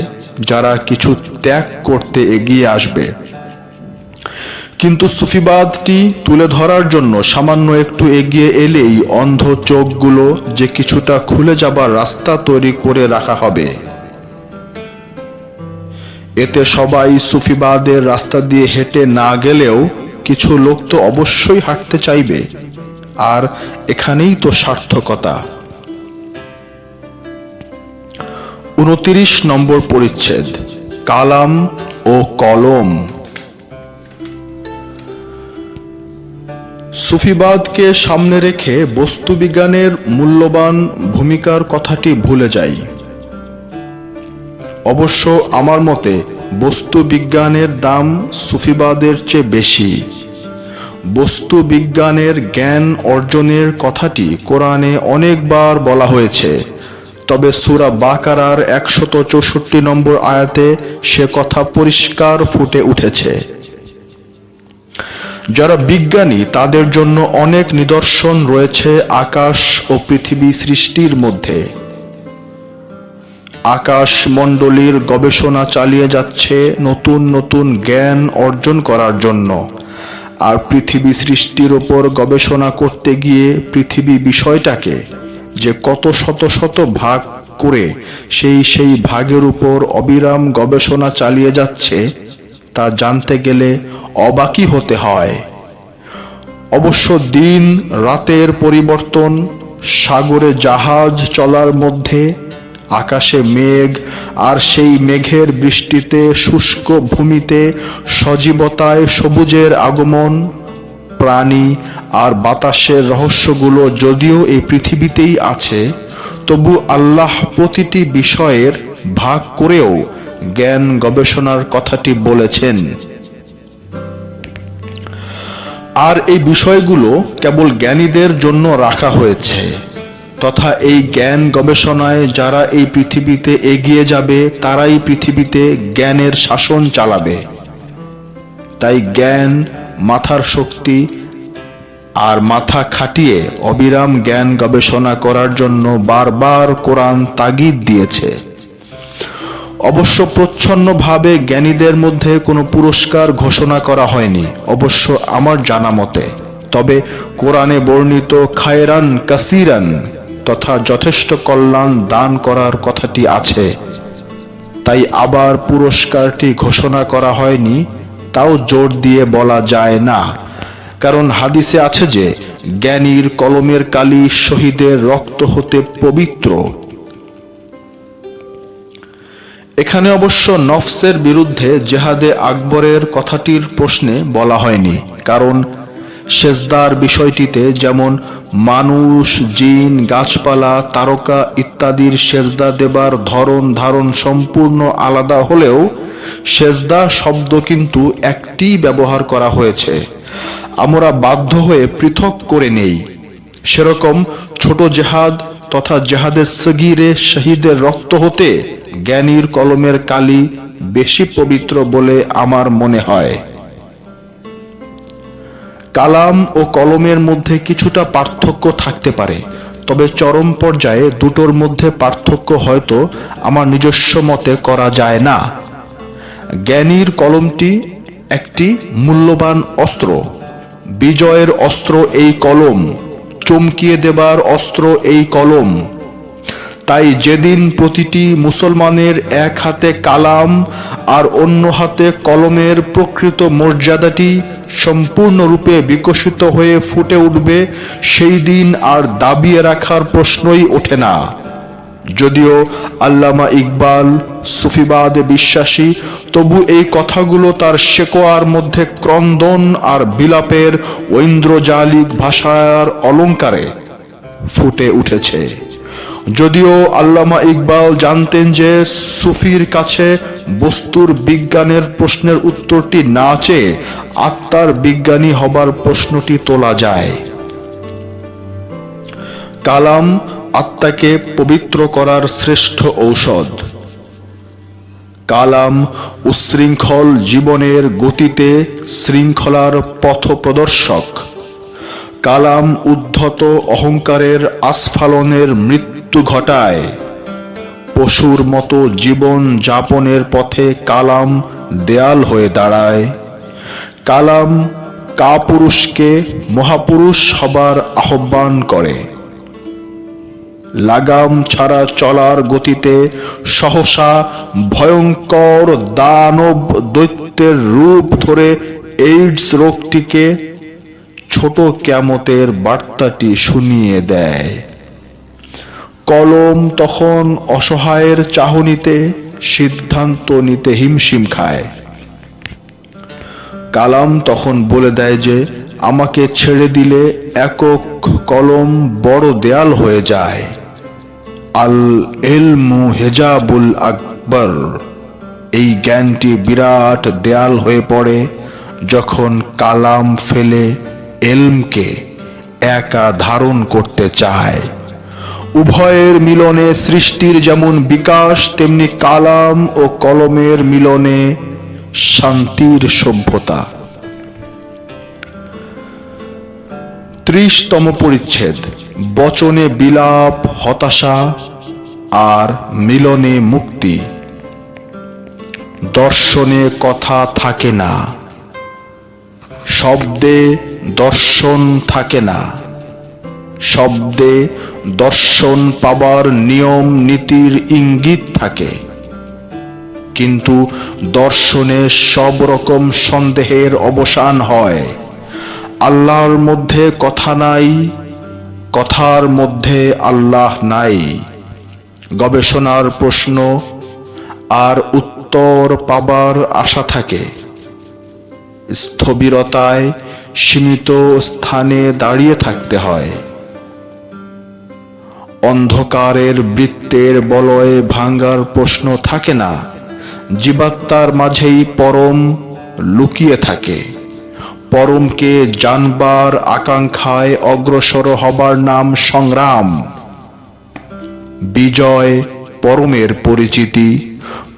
যারা কিছু ত্যাগ করতে এগিয়ে আসবে। কিন্তু সুফিবাদটি তুলে ধরার জন্য সামান্য একটু এগিয়ে এলেই অন্ধ চোখগুলো যে কিছুটা খুলে যাবার রাস্তা তৈরি করে রাখা হবে। এতে সবাই সুফিবাদের রাস্তা দিয়ে হেঁটে না গেলেও কিছু লোক তো অবশ্যই হাঁটতে চাইবে, আর এখানেই তো সার্থকতা। 29 নম্বর পরিচ্ছেদ, কালাম ও কলম। সুফিবাদকে সামনে রেখে বস্তুবিজ্ঞানের মূল্যবান ভূমিকার কথাটি ভুলে যাই। অবশ্য আমার মতে বস্তুবিজ্ঞানের দাম সুফিবাদের চেয়ে বেশি। বস্তুবিজ্ঞানের জ্ঞান অর্জনের কথাটি কোরআনে অনেকবার বলা হয়েছে, তবে সূরা বাকারার 164 নম্বর আয়াতে সে কথা পরিষ্কার ফুটে উঠেছে। যারা বিজ্ঞানী তাদের জন্য অনেক নিদর্শন রয়েছে আকাশ ও পৃথিবী সৃষ্টির মধ্যে। আকাশ মণ্ডলীর গবেষণা চালিয়ে যাচ্ছে নতুন নতুন জ্ঞান অর্জন করার জন্য, আর পৃথিবী সৃষ্টির ওপর গবেষণা করতে গিয়ে পৃথিবী বিষয়টাকে যে কত শত শত ভাগ করে সেই ভাগের উপর অবিরাম গবেষণা চালিয়ে যাচ্ছে তা জানতে গেলে অবাকই হতে হয়। অবশ্য দিন রাতের পরিবর্তন, সাগরে জাহাজ চলার মধ্যে, আকাশে মেঘ আর সেই মেঘের বৃষ্টিতে শুষ্ক ভূমিতে সজীবতায় সবুজের আগমন, প্রাণী আর বাতাসের রহস্যগুলো যদিও এই পৃথিবীতেই আছে, তবু আল্লাহ প্রতিটি বিষয়ের ভাগ করেও জ্ঞান গবেষণার কথাটি বলেছেন। আর এই বিষয়গুলো কেবল জ্ঞানীদের জন্য রাখা হয়েছে, তথা এই জ্ঞান গবেষণায় যারা এই পৃথিবীতে এগিয়ে যাবে তারাই পৃথিবীতে জ্ঞানের শাসন চালাবে। তাই জ্ঞান, মাথার শক্তি আর মাথা খাটিয়ে অবিরাম জ্ঞান গবেষণা করার জন্য বারবার কোরআন তাগিদ দিয়েছে। অবশ্য প্রচ্ছন্নভাবে জ্ঞানীদের মধ্যে কোনো পুরস্কার ঘোষণা করা হয়নি, অবশ্য আমার জানা মতে। তবে কোরআনে বর্ণিত খায়রান কাসিরান তথা যথেষ্ট কল্যাণ দান করার কথাটি আছে। তাই আবার পুরস্কারটি ঘোষণা করা হয়নি তাও জোর দিয়ে বলা যায় না, কারণ হাদিসে আছে যে জ্ঞানীর কলমের কালি শহীদের রক্ত হতে পবিত্র। এখানে অবশ্য নফসের বিরুদ্ধে জেহাদে আকবরের কথাটির প্রশ্নে বলা হয়নি, কারণ সেজদার বিষয়টিতে যেমন মানুষ, জিন, গাছপালা, তারকা ইত্যাদির সেজদা দেবার ধরন ধারণ সম্পূর্ণ আলাদা হলেও সেজদা শব্দ কিন্তু একটি ব্যবহার করা হয়েছে। আমরা বাধ্য হয়ে পৃথক করে নেই। সেরকম ছোট জেহাদ তথা জেহাদে সগীরে শহীদের রক্ত হতে জ্ঞানীর কলমের কালি বেশি পবিত্র বলে আমার মনে হয়। কালাম ও কলমের মধ্যে কিছুটা পার্থক্য থাকতে পারে, তবে চরম পর্যায়ে দুটোর মধ্যে পার্থক্য হয়তো আমার নিজস্ব মতে করা যায় না। জ্ঞানীর কলমটি একটি মূল্যবান অস্ত্র, বিজয়ের অস্ত্র এই কলম, চমকিয়ে দেবার অস্ত্র এই কলম। তাই যেদিন প্রতিটি মুসলমানের এক হাতে কালাম আর অন্য হাতে কলমের প্রকৃত মর্যাদাটি সম্পূর্ণরূপে বিকশিত হয়ে ফুটে উঠবে, সেই দিন আর দাবিয়ে রাখার প্রশ্নই ওঠে না। যদিও আল্লামা ইকবাল সুফিবাদে বিশ্বাসী, তবু এই কথাগুলো তার শেকোয়ার মধ্যে ক্রন্দন আর বিলাপের ঐন্দ্রজালিক ভাষার অলঙ্কারে ফুটে উঠেছে। যদিও আল্লামা ইকবাল জানতেন যে সুফির কাছে বস্তুর বিজ্ঞানের প্রশ্নের উত্তরটি না চেয়ে আত্মার বিজ্ঞানী হবার প্রশ্নটি তোলা যায়। কালাম আত্মাকে পবিত্র করার শ্রেষ্ঠ ঔষধ। কালাম উচ্ছৃঙ্খল জীবনের গতিতে শৃঙ্খলার পথ প্রদর্শক। কালাম উদ্ধত অহংকারের আস্ফালনের মৃত্যু ঘটায়। পশুর মতো জীবন যাপনের পথে কালাম দেয়াল হয়ে দাঁড়ায়। কালাম কাপুরুষকে মহাপুরুষ হবার আহ্বান করে। লাগাম ছাড়া চলার গতিতে সহসা ভয়ঙ্কর দানব দৈত্যের রূপ ধরে এইডস রোগটিকে ছোট কিয়ামতের বার্তাটি শুনিয়ে দেয়। কলম তখন অসহায়ের চাহনিতে সিদ্ধান্ত নিতে হিমশিম খায়। কালাম তখন বলে দেয় যে আমাকে ছেড়ে দিলে একক কলম বড় দেয়াল হয়ে যায়। আল ইলমু হিজাবুল আকবর, এই জ্ঞানটি বিরাট দেয়াল হয়ে পড়ে যখন কালাম ফেলে ইলমকে একা ধারণ করতে চায়। উভয়ের মিলনে সৃষ্টির যেমন বিকাশ, তেমনি কালাম ও কলমের মিলনে শান্তির সভ্যতা। 30তম পরিচ্ছেদ। বচনে বিলাপ, হতাশা আর মিলনে মুক্তি। দর্শনে কথা থাকে না, শব্দে দর্শন থাকে না। শব্দে দর্শন পাবার নিয়ম নীতির ইঙ্গিত থাকে, কিন্তু দর্শনে সব রকম সন্দেহের অবসান হয়। আল্লাহর মধ্যে কথা নাই, কথার মধ্যে আল্লাহ নাই। গবেষণার প্রশ্ন আর উত্তর পাবার আশা থাকে। স্থবিরতায় সীমিত স্থানে দাঁড়িয়ে থাকতে হয়। অন্ধকারের বৃত্তের বলয়ে ভাঙ্গার প্রশ্ন থাকে না। জীবাত্মার মাঝেই পরম লুকিয়ে থাকে। পরমকে জানবার আকাঙ্ক্ষায় অগ্রসর হবার নাম সংগ্রাম। বিজয় পরমের পরিচিতি,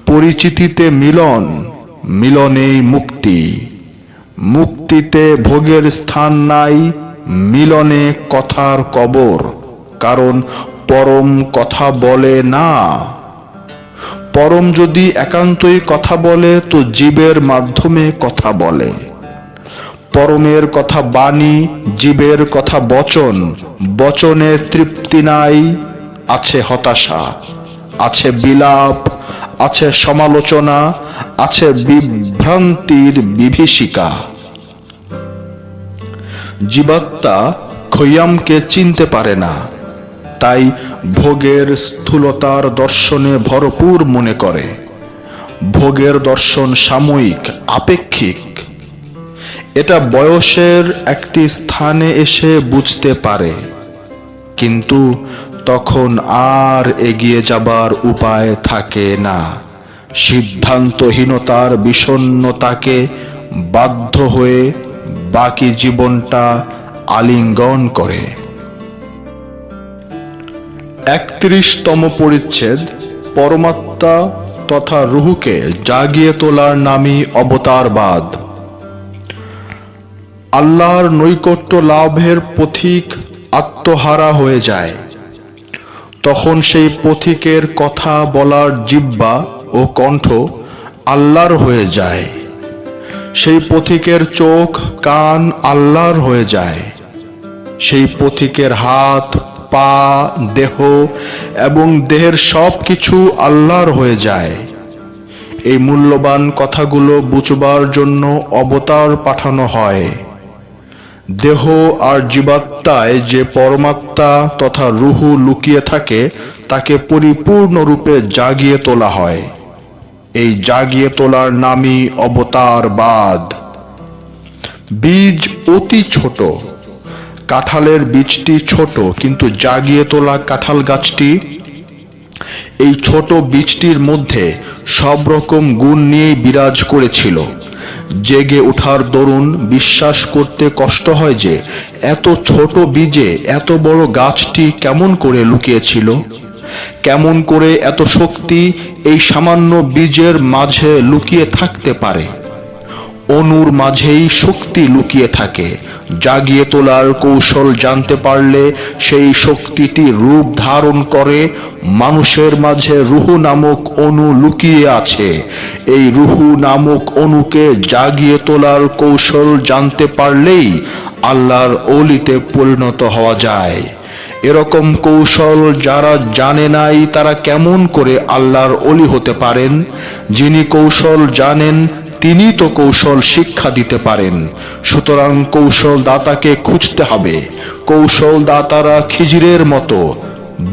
পরিচিতিতে মিলন, মিলনেই মুক্তি। মুক্তিতে ভোগের স্থান নাই, মিলনে কথার কবর, কারণ পরম কথা বলে না। পরম যদি একান্তই কথা বলে তো জীবের মাধ্যমে কথা বলে। পরমের কথা বাণী, জীবের কথা বচন। বচনে তৃপ্তি নাই, আছে হতাশা, আছে বিলাপ, আছে সমালোচনা, আছে বিভ্রান্তির বিভীষিকা। জীবাত্মা খৈয়ামকে চিনতে পারে না, তাই ভোগের স্থূলতার দর্শনে ভরপুর মনে করে। ভোগের দর্শন সাময়িক, আপেক্ষিক। এটা বয়সের একটি স্থানে এসে বুঝতে পারে, কিন্তু তখন আর এগিয়ে যাবার উপায় থাকে না। সিদ্ধান্তহীনতার বিষণ্ণতাকে বাধ্য হয়ে বাকি জীবনটা আলিঙ্গন করে। 31তম পরিচ্ছেদ। পরমাত্মা তথা রুহকে জাগিয়ে তোলার নামই অবতারবাদ। আল্লাহর নৈকট্য লাভের পথিক আত্মহারা হয়ে যায়। তখন সেই পথিকের কথা বলার জিহ্বা ও কণ্ঠ আল্লাহর হয়ে যায়। সেই পথিকের চোখ কান আল্লাহর হয়ে যায়। সেই পথিকের হাত পা দেহ এবং দেহের সব কিছু আল্লাহর হয়ে যায়। এই মূল্যবান কথাগুলো বুঝবার জন্য অবতার পাঠানো হয়। দেহ আর জীবাত্মায় যে পরমাত্মা তথা রুহু লুকিয়ে থাকে তাকে পরিপূর্ণরূপে জাগিয়ে তোলা হয়। এই জাগিয়ে তোলার নামই অবতারবাদ। বীজ অতি ছোট। কাঁঠালের বীজটি ছোট, কিন্তু জাগিয়ে তোলা কাঁঠাল গাছটি এই ছোট বীজটির মধ্যে সব রকম গুণ নিয়েই বিরাজ করেছিল। জেগে ওঠার দরুন বিশ্বাস করতে কষ্ট হয় যে এত ছোট বীজে এত বড় গাছটি কেমন করে লুকিয়েছিল। কেমন করে এত শক্তি এই সামান্য বীজের মাঝে লুকিয়ে থাকতে পারে। অণুর মাঝেই শক্তি লুকিয়ে থাকে। জাগিয়ে তোলার কৌশল জানতে পারলে সেই শক্তিটি রূপ ধারণ করে। মানুষের মাঝে রুহু নামক অণু লুকিয়ে আছে। এই রুহু নামক অণুকে জাগিয়ে তোলার কৌশল জানতে পারলেই আল্লাহর ওলিতে পরিণত হওয়া যায়। এরকম কৌশল যারা জানে নাই তারা কেমন করে আল্লাহর ওলি হতে পারেন? যিনি কৌশল জানেন তিনি তো কৌশল শিক্ষা দিতে পারেন। সুতরাং কৌশল দাতাকে খুঁজতে হবে। কৌশল দাতারা খিজিরের মতো,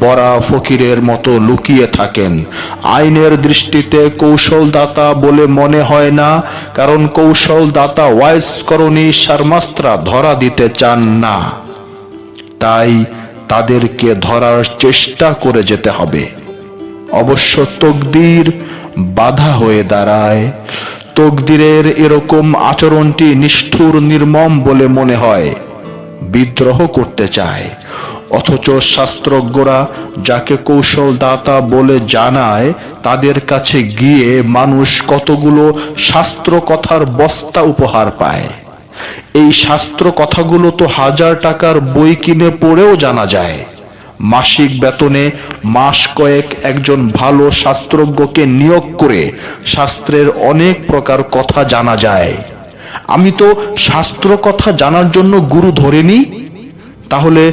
বড়া ফকিরের মতো লুকিয়ে থাকেন। আইনের দৃষ্টিতে কৌশল দাতা বলে মনে হয় না, কারণ কৌশল দাতা ওয়াইজ করণী শারমাস্ত্রা ধরা দিতে চান না। তাই তাদেরকে ধরার চেষ্টা করে যেতে হবে। অবশ্য তকদির বাধা হয়ে দাঁড়ায়। তকদিরের এরকম আচরণটি নিষ্ঠুর নির্মম বলে মনে হয়। বিদ্রোহ করতে চায়, অথচ শাস্ত্রজ্ঞরা যাকে কৌশল দাতা বলে জানায় তাদের কাছে গিয়ে মানুষ কতগুলো শাস্ত্র কথার বস্তা উপহার পায়। এই শাস্ত্র কথাগুলো তো 1000 টাকার বই কিনে পড়েও জানা যায়। মাসিক বেতনে মাস কয়েক একজন ভালো শাস্ত্রজ্ঞকে নিয়োগ করে শাস্ত্রের অনেক প্রকার কথা জানা যায়। আমি তো শাস্ত্র কথা জানার জন্য গুরু ধরিনি, তাহলে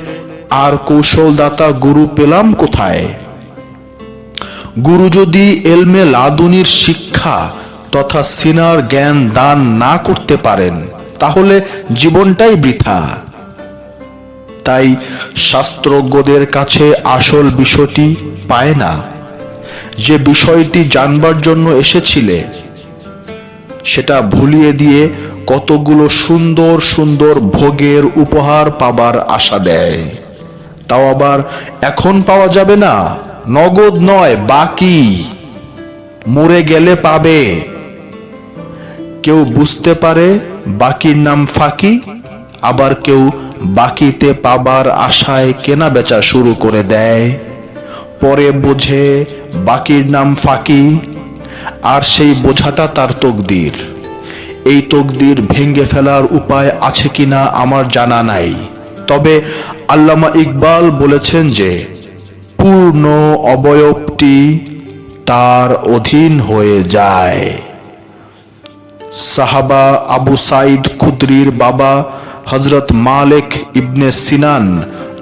আর কৌশলদাতা গুরু পেলাম কোথায়? গুরু যদি এলমে লাদুনির শিক্ষা তথা সিনার জ্ঞান দান না করতে পারেন তাহলে জীবনটাই বৃথা। তাই শাস্ত্রজ্ঞদের কাছে আসল বিষয়টি পায় না। যে বিষয়টি জানবার জন্য এসেছিলে সেটা ভুলিয়ে দিয়ে কতগুলো সুন্দর সুন্দর ভোগের উপহার পাবার আশা দেয়। তাও আবার এখন পাওয়া যাবে না, নগদ নয়, বাকি, মরে গেলে পাবে। কেউ বুঝতে পারে বাকির নাম ফাঁকি, আবার কেউ বাকিতে পাবার আশায় কেনা বেচা শুরু করে দেয়। পরে বোঝে বাকির নাম ফাঁকি, আর সেই বোঝাটা তার তকদির। এই তকদির ভেঙে ফেলার উপায় আছে কিনা আমার জানা নাই, তবে আল্লামা ইকবাল বলেছেন যে পূর্ণ অবয়বটি তার অধীন হয়ে যায়। সাহাবা আবু সাইদ খুদরির বাবা হযরত মালিক ইবনে সিনান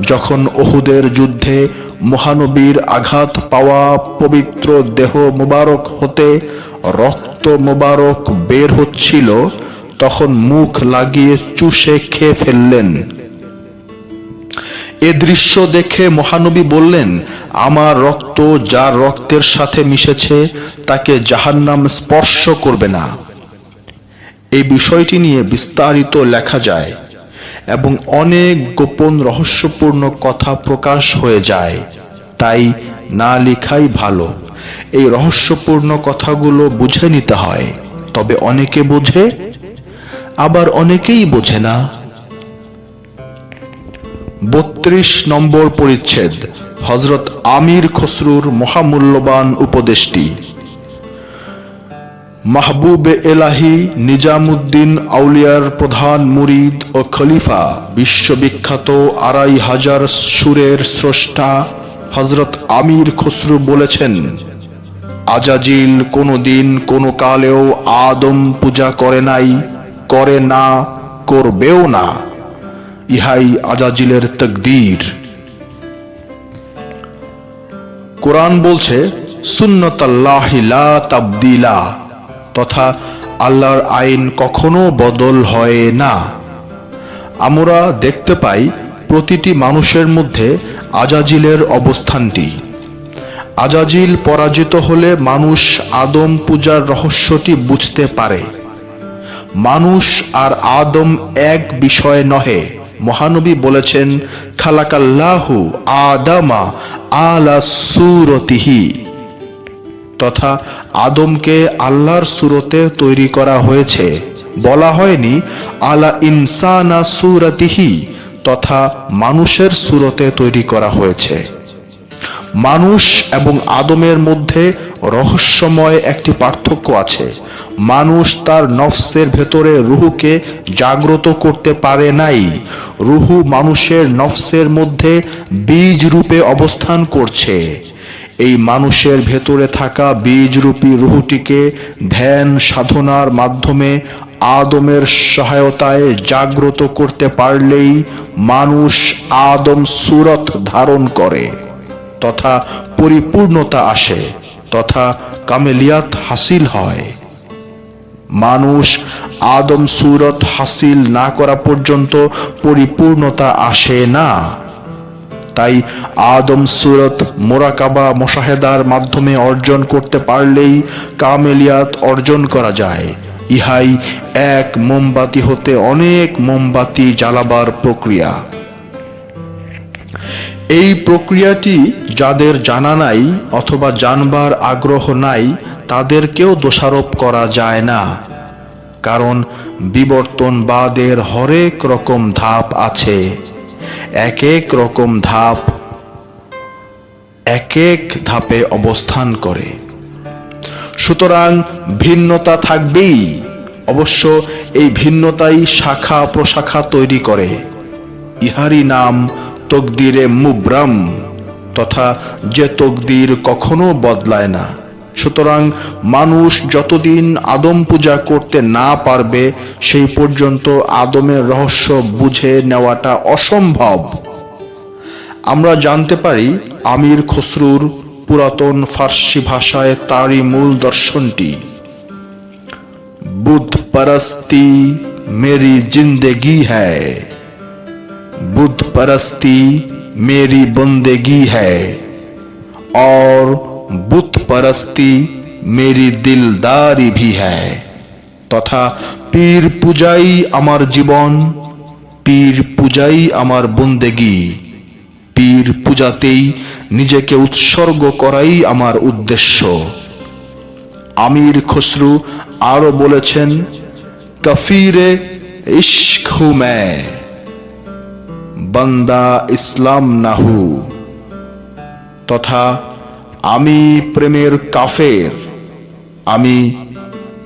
যখন উহুদের যুদ্ধে মহানবীর আঘাত পাওয়া পবিত্র দেহ মুবারক হতে রক্ত মুবারক বের হচ্ছিল, তখন মুখ লাগিয়ে চুষে খেয়ে ফেললেন। এ দৃশ্য দেখে মহানবী বললেন, আমার রক্ত যার রক্তের সাথে মিশেছে তাকে জাহান্নাম স্পর্শ করবে না। এই বিষয়টি নিয়ে বিস্তারিত লেখা যায় এবং অনেক গোপন রহস্যপূর্ণ কথা প্রকাশ হয়ে যায়, তাই না লেখাই ভালো। এই রহস্যপূর্ণ কথাগুলো বুঝে নিতে হয়, তবে অনেকে বোঝে আবার অনেকেই বোঝে না। 32 নম্বর পরিচ্ছেদ, হযরত আমির খসরুর মহামূল্যবান উপদেশটি। মাহবুবে এলাহি নিজামুদ্দিন আউলিয়ার প্রধান মুরিদ ও খলিফা, বিশ্ববিখ্যাত 2500 সুরের স্রষ্টা হযরত আমির খসরু বলেছেন, আজাজিল কোনদিন কোনো কালেও আদম পূজা করে নাই, করে না, করবেও না। ইহাই আজাজিলের তাকদীর। কোরআন বলছে, সুন্নাতাল্লাহি লা তাবদীলা, তথা আল্লাহর আইন কখনো বদল হয় না। আমরা দেখতে পাই প্রতিটি মানুষের মধ্যে আজাজিলের অবস্থানটি। আজাজিল পরাজিত হলে মানুষ আদম পূজার রহস্যটি বুঝতে পারে। মানুষ আর আদম এক বিষয় নহে। মহানবী বলেছেন, খালাকাল্লাহু আদামা আলা সূরতিহি, তথা আদমকে আল্লাহর সূরতে তৈরি করা হয়েছে। বলা হয়নি আলা ইনসানা সূরতিহি, তথা মানুষের সূরতে তৈরি করা হয়েছে। মানুষ এবং আদমের মধ্যে রহস্যময় একটি পার্থক্য আছে। মানুষ তার নফসের ভেতরে রুহুকে জাগ্রত করতে পারে নাই। রুহু মানুষের নফসের মধ্যে বীজ রূপে অবস্থান করছে। এই মানুষের ভেতরে থাকা বীজরূপী রুহুটিকে ধ্যান সাধনার মাধ্যমে আদমের সহায়তায় জাগ্রত করতে পারলেই মানুষ আদম সূরত ধারণ করে তথা পরিপূর্ণতা আসে তথা কামেলিয়াত হাসিল হয়। মানুষ আদম সূরত হাসিল না করা পর্যন্ত পরিপূর্ণতা আসে না। তাই আদম সূরত মোরাকাবা মুশাহেদার মাধ্যমে অর্জন করতে পারলেই কামেলিয়াত অর্জন করা যায়। ইহাই এক মোমবাতি হতে অনেক মোমবাতি জ্বালাবার প্রক্রিয়া। এই প্রক্রিয়াটি যাদের জানা নাই অথবা জানবার আগ্রহ নাই তাদেরকেও দোষারোপ করা যায় না, কারণ বিবর্তনবাদের হরেক রকম ধাপ আছে। এক এক রকম ধাপ এক এক ধাপে অবস্থান করে, সুতরাং ভিন্নতা থাকবেই। অবশ্য এই ভিন্নতাই শাখা প্রশাখা তৈরি করে। ইহারই নাম তকদিরে মুবরাম, তথা যে তকদির কখনো বদলায় না। সুতরাং মানুষ যতদিন আদম পূজা করতে না পারবে সেই পর্যন্ত আদমের রহস্য বুঝে নেওয়াটা অসম্ভব। আমরা জানতে পারি আমির খসরুর পুরাতন ফার্সি ভাষায় তারই মূল দর্শনটি, বুধ परस्ती मेरी जिंदगी है, बुद्ध परस्ती मेरी बंदेगी है, और बुद्ध परस्ती मेरी दिलदारी भी है। तथा पीर पूजाई আমার জীবন, পীর পূজাই আমার বন্দেগী, পীর পূজাতেই নিজেকে উৎসর্গ করাই আমার উদ্দেশ্য। আমির খসরু আরো বলেছেন, কফিরে ইশক হু मैं, বান্দা ইসলাম না হু, তথা আমি প্রেমের কাফের, আমি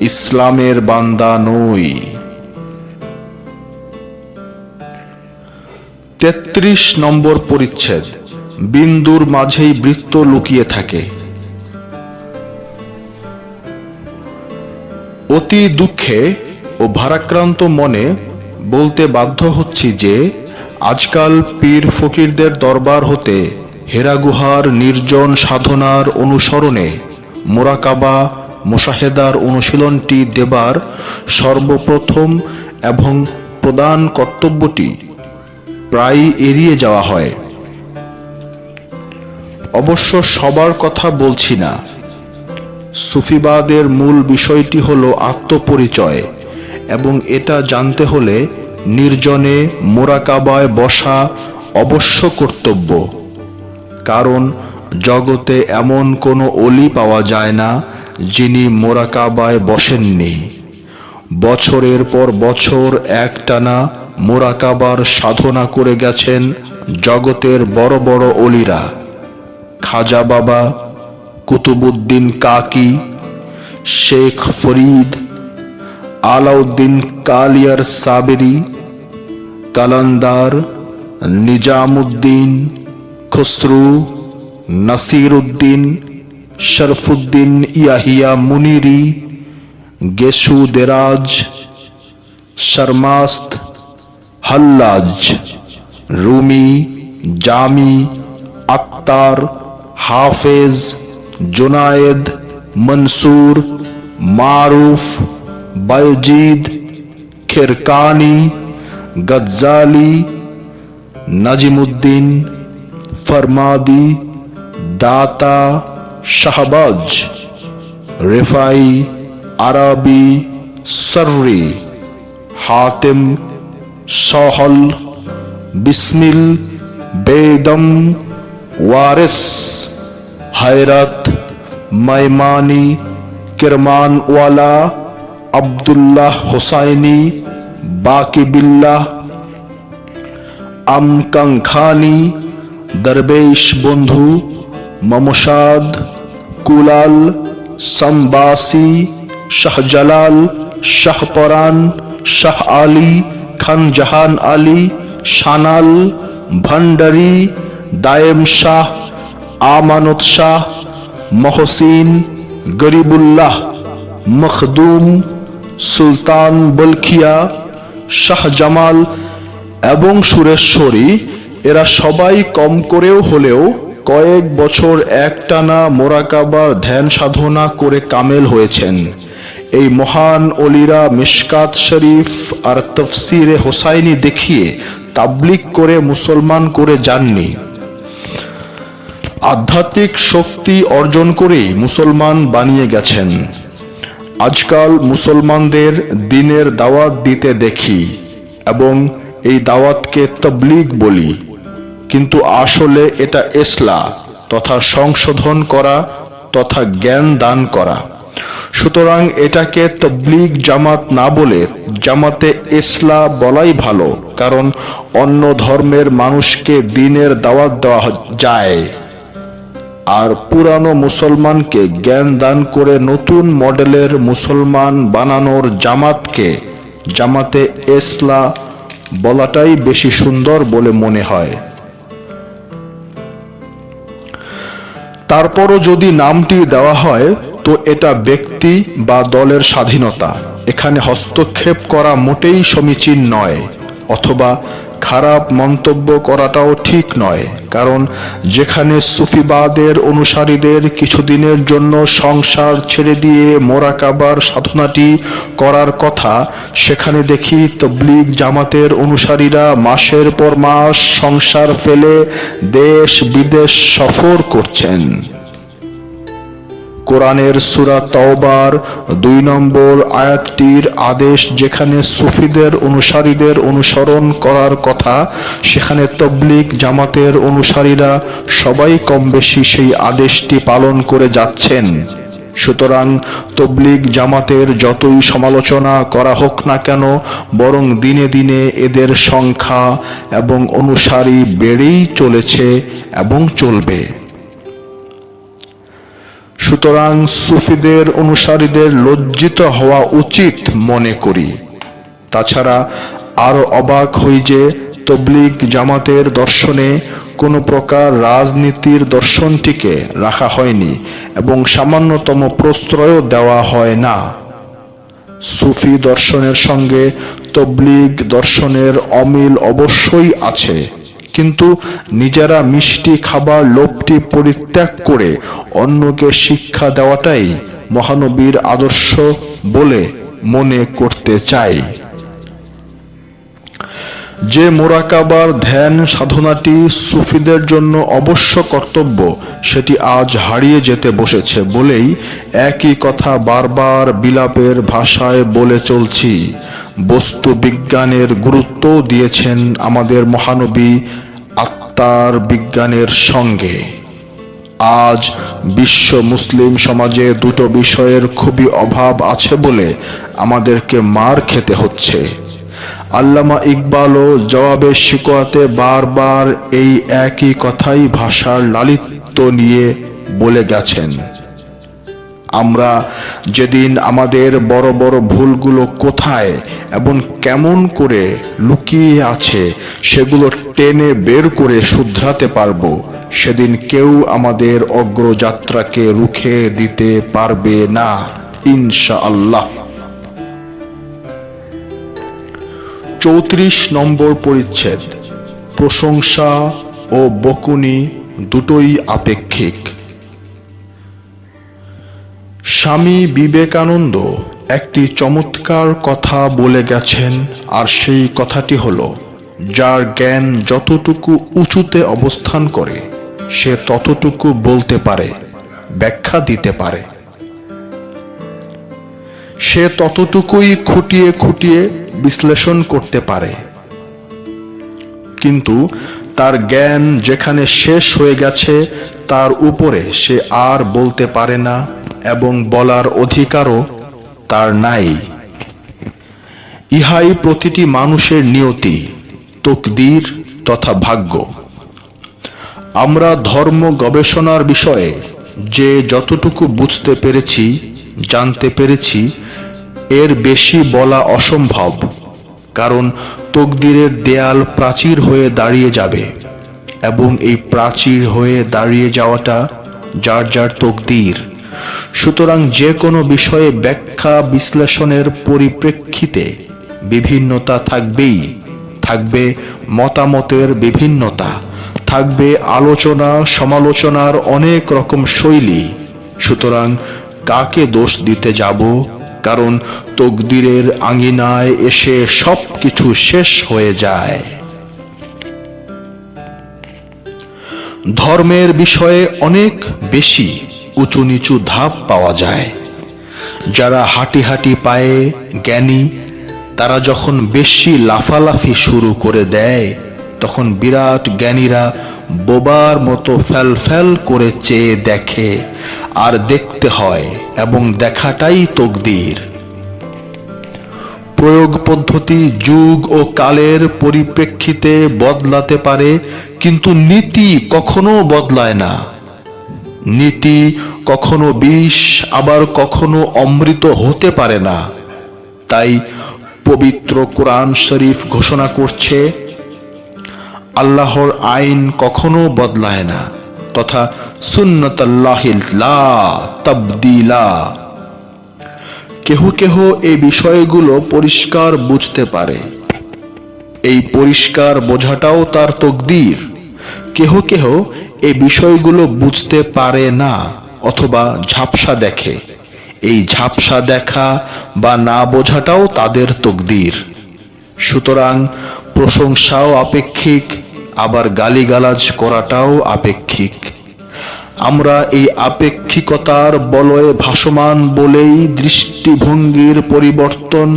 ইসলামের বান্দা নই। ৩৩ নম্বর পরিচ্ছেদ, বিন্দুর মাঝেই বৃত্ত লুকিয়ে থাকে। অতি দুঃখে ও ভারাক্রান্ত মনে বলতে বাধ্য হচ্ছি যে আজকাল পীর ফকিরদের দরবার হতে হেরা গুহার নির্জন সাধনার অনুসরণে মোরাকাবা মুশাহেদার অনুশীলনটি দেবার সর্বপ্রথম এবং প্রধান কর্তব্যটি প্রায় এড়িয়ে যাওয়া হয়। অবশ্য সবার কথা বলছি না। সুফিবাদের মূল বিষয়টি হলো আত্মপরিচয়, এবং এটা জানতে হলে নির্জনে মোরাকাবায় বসা অবশ্য কর্তব্য। কারণ জগতে এমন কোনো অলি পাওয়া যায় না যিনি মোরাকাবায় বসেননি। বছরের পর বছর একটানা মোরাকাবার সাধনা করে গেছেন জগতের বড় বড় অলিরা। খাজা বাবা, কুতুবউদ্দিন কাকি, শেখ ফরিদ, আলাউদ্দিন কালিয়ার সাবেরি, কালান্দার, নিজামুদ্দিন, খসরু, নাসিরউদ্দিন, শরফুদ্দিন ইয়াহিয়া মুনিরি, গেসু দেরাজ, শর্মাস্ত, হাল্লাজ, রুমি, জামি, আক্তার, হাফেজ, জুনায়েদ, মনসুর, মারুফ, বায়জিদ, খেরকানি, গজ্জালি, নাজিমুদ্দিন, ফরমাদি, দাতা, শাহবাজ, রেফাই, আরাবি, সররি, হাতেম, সহল, বিসমিল, বেদম, ওয়ারিস, हैरत, मैमानी, किरमानवाला, अब्दुल्लाह हुसैनी, बाकी बिल्लाह, আমকাংখানি, দরবেশ বন্ধু, মমসাদ, কুলাল, সাম্বাসি, শাহজালাল, শাহপরান, শাহ আলী, খান জাহান আলী, সানাল, ভান্ডারী, দায়েম শাহ, আমানত শাহ, মহসিন, গরিবুল্লাহ, মখদুম, সুলতান বলখিয়া, শাহ জামাল এবং সুরেশ্বরী, এরা সবাই কম করেও হলেও কয়েক বছর একটানা মোরাকাবা ধ্যান সাধনা করে কামেল হয়েছেন। এই মহান অলিরা মিশকাত শরীফ আর তফসিরে হোসাইনি দেখিয়ে তাবলিগ করে মুসলমান করে যাননি, আধ্যাত্মিক শক্তি অর্জন করেই মুসলমান বানিয়ে গেছেন। আজকাল মুসলমানদের দ্বীনের দাওয়াত দিতে দেখি এবং এই দাওয়াতকে তাবলীগ বলি, কিন্তু আসলে এটা ইসলাহ তথা সংশোধন করা তথা জ্ঞান দান করা। সুতরাং এটাকে তাবলীগ জামাত না বলে জামাতে ইসলাহ বলাই ভালো, কারণ অন্য ধর্মের মানুষকে দ্বীনের দাওয়াত দেওয়া যায় আর পুরানো মুসলমানকে জ্ঞান দান করে নতুন মডেলের মুসলমান বানানোর জামাতকে জামাতে ইসলাহ বলাটাই বেশি সুন্দর বলে মনে হয়। তারপরও যদি নামটি দেওয়া হয় তো এটা ব্যক্তি বা দলের স্বাধীনতা, এখানে হস্তক্ষেপ করা মোটেই সমীচীন নয়, অথবা খারাপ মন্তব্য করাটাও ঠিক নয়, কারণ যেখানে সুফিবাদের অনুসারীদের কিছুদিনের জন্য সংসার ছেড়ে দিয়ে মোরাকাবার সাধনাটি করার কথা, সেখানে দেখি তাবলীগ জামাতের অনুসারীরা মাসের পর মাস সংসার ফেলে দেশ বিদেশ সফর করছেন। কোরআনের সূরা তাওবার ২ নম্বর আয়াতটির আদেশ যেখানে সুফিদের অনুসারীদের অনুসরণ করার কথা, সেখানে তাবলীগ জামাতের অনুসারীরা সবাই কম বেশি সেই আদেশটি পালন করে যাচ্ছেন। সুতরাং তাবলীগ জামাতের যতই সমালোচনা করা হোক না কেন, বরং দিনে দিনে এদের সংখ্যা এবং অনুসারী বেড়েই চলেছে এবং চলবে। সুতরাং সুফিদের অনুসারীদের লজ্জিত হওয়া উচিত মনে করি। তাছাড়া আরো অবাক হই যে তাবলীগ জামাতের দর্শনে কোনো প্রকার রাজনীতির দর্শনটিকে রাখা হয়নি এবং সামান্যতম প্রশ্রয়ও দেওয়া হয় না। সুফি দর্শনের সঙ্গে তাবলীগ দর্শনের অমিল অবশ্যই আছে, কিন্তু নিজেরা মিষ্টি খাবার লোভটি পরিত্যাগ করে অন্যকে শিক্ষা দেওয়াটাই মহানবীর আদর্শ বলে মনে করতে চাই। যে মোরাকাবার ধ্যান সাধনাটি সুফিদের জন্য অবশ্য কর্তব্য, সেটি আজ হারিয়ে যেতে বসেছে বলেই একই কথা বারবার বিলাপের ভাষায় বলে চলছি। বস্তু বিজ্ঞানের গুরুত্ব দিয়েছেন আমাদের মহানবী আত্মার বিজ্ঞানের সঙ্গে। আজ বিশ্ব মুসলিম সমাজে দুটো বিষয়ের খুবই অভাব আছে বলে আমাদেরকে মার খেতে হচ্ছে। আল্লামা ইকবালও জবাবে শিকোয়াতে বারবার এই একই কথাই ভাষার লালিত্য নিয়ে বলে গেছেন। আমরা যেদিন আমাদের বড় বড় ভুলগুলো কোথায় এবং কেমন করে লুকিয়ে আছে সেগুলো টেনে বের করে শুধরাতে পারবো, সেদিন কেউ আমাদের অগ্রযাত্রাকে রুখে দিতে পারবে না, ইনশাআল্লাহ। ৩৪ নম্বর পরিচ্ছেদ। প্রশংসা ও বকুনি দুটোই আপেক্ষিক। স্বামী বিবেকানন্দ একটি চমৎকার কথা বলে গেছেন, আর সেই কথাটি হলো, যার জ্ঞান যতটুকু উঁচুতে অবস্থান করে সে ততটুকু বলতে পারে, ব্যাখ্যা দিতে পারে। সে ততটুকুই খুঁটিয়ে খুঁটিয়ে বিশ্লেষণ করতে পারে, কিন্তু তার জ্ঞান যেখানে শেষ হয়ে গেছে তার উপরে সে আর বলতে পারে না এবং বলার অধিকারও তার নাই। ইহাই প্রতিটি মানুষের নিয়তি, তকদির তথা ভাগ্য। আমরা ধর্ম গবেষণার বিষয়ে যে যতটুকু বুঝতে পেরেছি, জানতে পেরেছি, এর বেশি বলা অসম্ভব। কারণ তকদিরের দেয়াল প্রাচীর হয়ে দাঁড়িয়ে যাবে, এবং এই প্রাচীর হয়ে দাঁড়িয়ে যাওয়াটা যার যার তকদির। সুতরাং যে কোনো বিষয়ে ব্যাখ্যা বিশ্লেষণের পরিপ্রেক্ষিতে বিভিন্নতা থাকবেই, থাকবে মতামতের বিভিন্নতা, থাকবে আলোচনা সমালোচনার অনেক রকম শৈলী। সুতরাং কাকে দোষ দিতে যাব? কারণ তকদিরের আঙিনায় এসে সব কিছু শেষ হয়ে যায়। ধর্মের বিষয়ে অনেক বেশি উঁচু নিচু ধাপ পাওয়া যায়। যারা হাঁটি হাঁটি পায়ে জ্ঞানী, তারা যখন বেশি লাফালাফি শুরু করে দেয়, তখন বিরাট জ্ঞানীরা বোবার মতো ফ্যাল ফ্যাল করে চেয়ে দেখে, আর দেখতে হয়, এবং দেখাটাই তকদির। প্রয়োগ পদ্ধতি যুগ ও কালের পরিপ্রেক্ষিতে বদলাতে পারে, কিন্তু নীতি কখনো বদলায় না। নীতি কখনো বিষ, আবার কখনো অমৃত হতে পারে না। তাই পবিত্র কোরআন শরীফ ঘোষণা করছে, আল্লাহর আইন কখনো বদলায় না, তথা সুন্নাতাল্লাহি লা তাবদীলা। কেহ কেহ এই বিষয়গুলো পরিষ্কার বুঝতে পারে, এই পরিষ্কার বোঝাটাও তার তকদির। কেহ কেহ এই বিষয়গুলো বুঝতে পারে না, অথবা ঝাপসা দেখে। এই ঝাপসা দেখা বা না বোঝাটাও তাদের তকদির। সুতরাং প্রশংসাও আপেক্ষিক, আবার গালিগালাজ করাটাও আপেক্ষিক। আমরা এই আপেক্ষিকতার বলয়ে ভাসমান বলেই দৃষ্টিভঙ্গির পরিবর্তন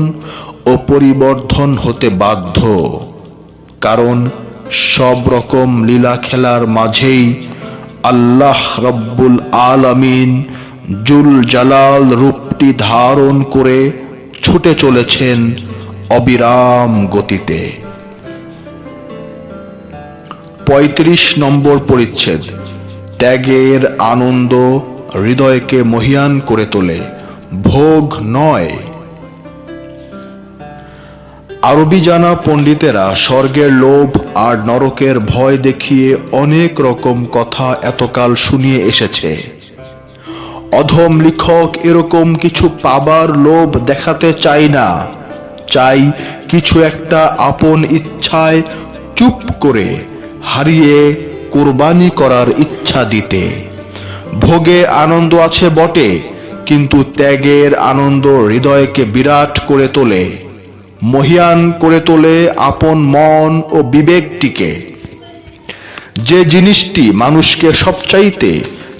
ও পরিবর্ধন হতে বাধ্য। কারণ সব রকম লীলা খেলার মাঝেই আল্লাহ রব্বুল আলামিন জুল জালাল রূপটি ধারণ করে ছুটে চলেছেন অবিরাম গতিতে। ৩৫ নম্বর পরিচ্ছেদ। ত্যাগের আনন্দ হৃদয়কে মহীয়ান করে তোলে, ভোগ নয়। আরবি জানা পণ্ডিতেরা স্বর্গের লোভ আর নরকের ভয় দেখিয়ে অনেক রকম কথা এতকাল শুনিয়ে এসেছে। অধম লেখক এরকম কিছু পাবার লোভ দেখাতে চাই না, চাই কিছু একটা আপন ইচ্ছায় চুপ করে হারিয়ে কুরবানি করার ইচ্ছা দিতে। ভোগে আনন্দ আছে বটে, কিন্তু ত্যাগের আনন্দ হৃদয়কে বিরাট করে তোলে, মহীয়ান করে তোলে আপন মন ও বিবেকটিকে। যে জিনিসটি মানুষকে সবচাইতে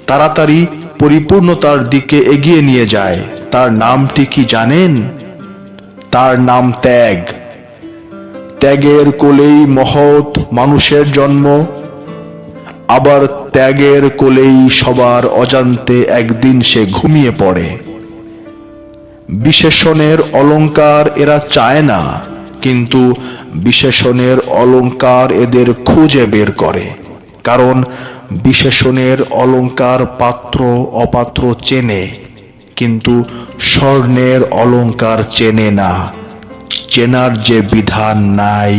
তাড়াতাড়ি পরিপূর্ণতার দিকে এগিয়ে নিয়ে যায়, তার নামটি কি জানেন? তার নাম ত্যাগ। ত্যাগের কোলেই মহৎ মানুষের জন্ম, আবার ত্যাগের কোলেই সবার অজান্তে একদিন সে ঘুমিয়ে পড়ে। বিশেষণের অলংকার এরা চায় না, কিন্তু বিশেষণের অলংকার এদের খুঁজে বের করে। কারণ বিশেষণের অলংকার পাত্র অপাত্র চেনে, কিন্তু স্বর্ণের অলংকার চেনে না। চেনার যে বিধান নাই,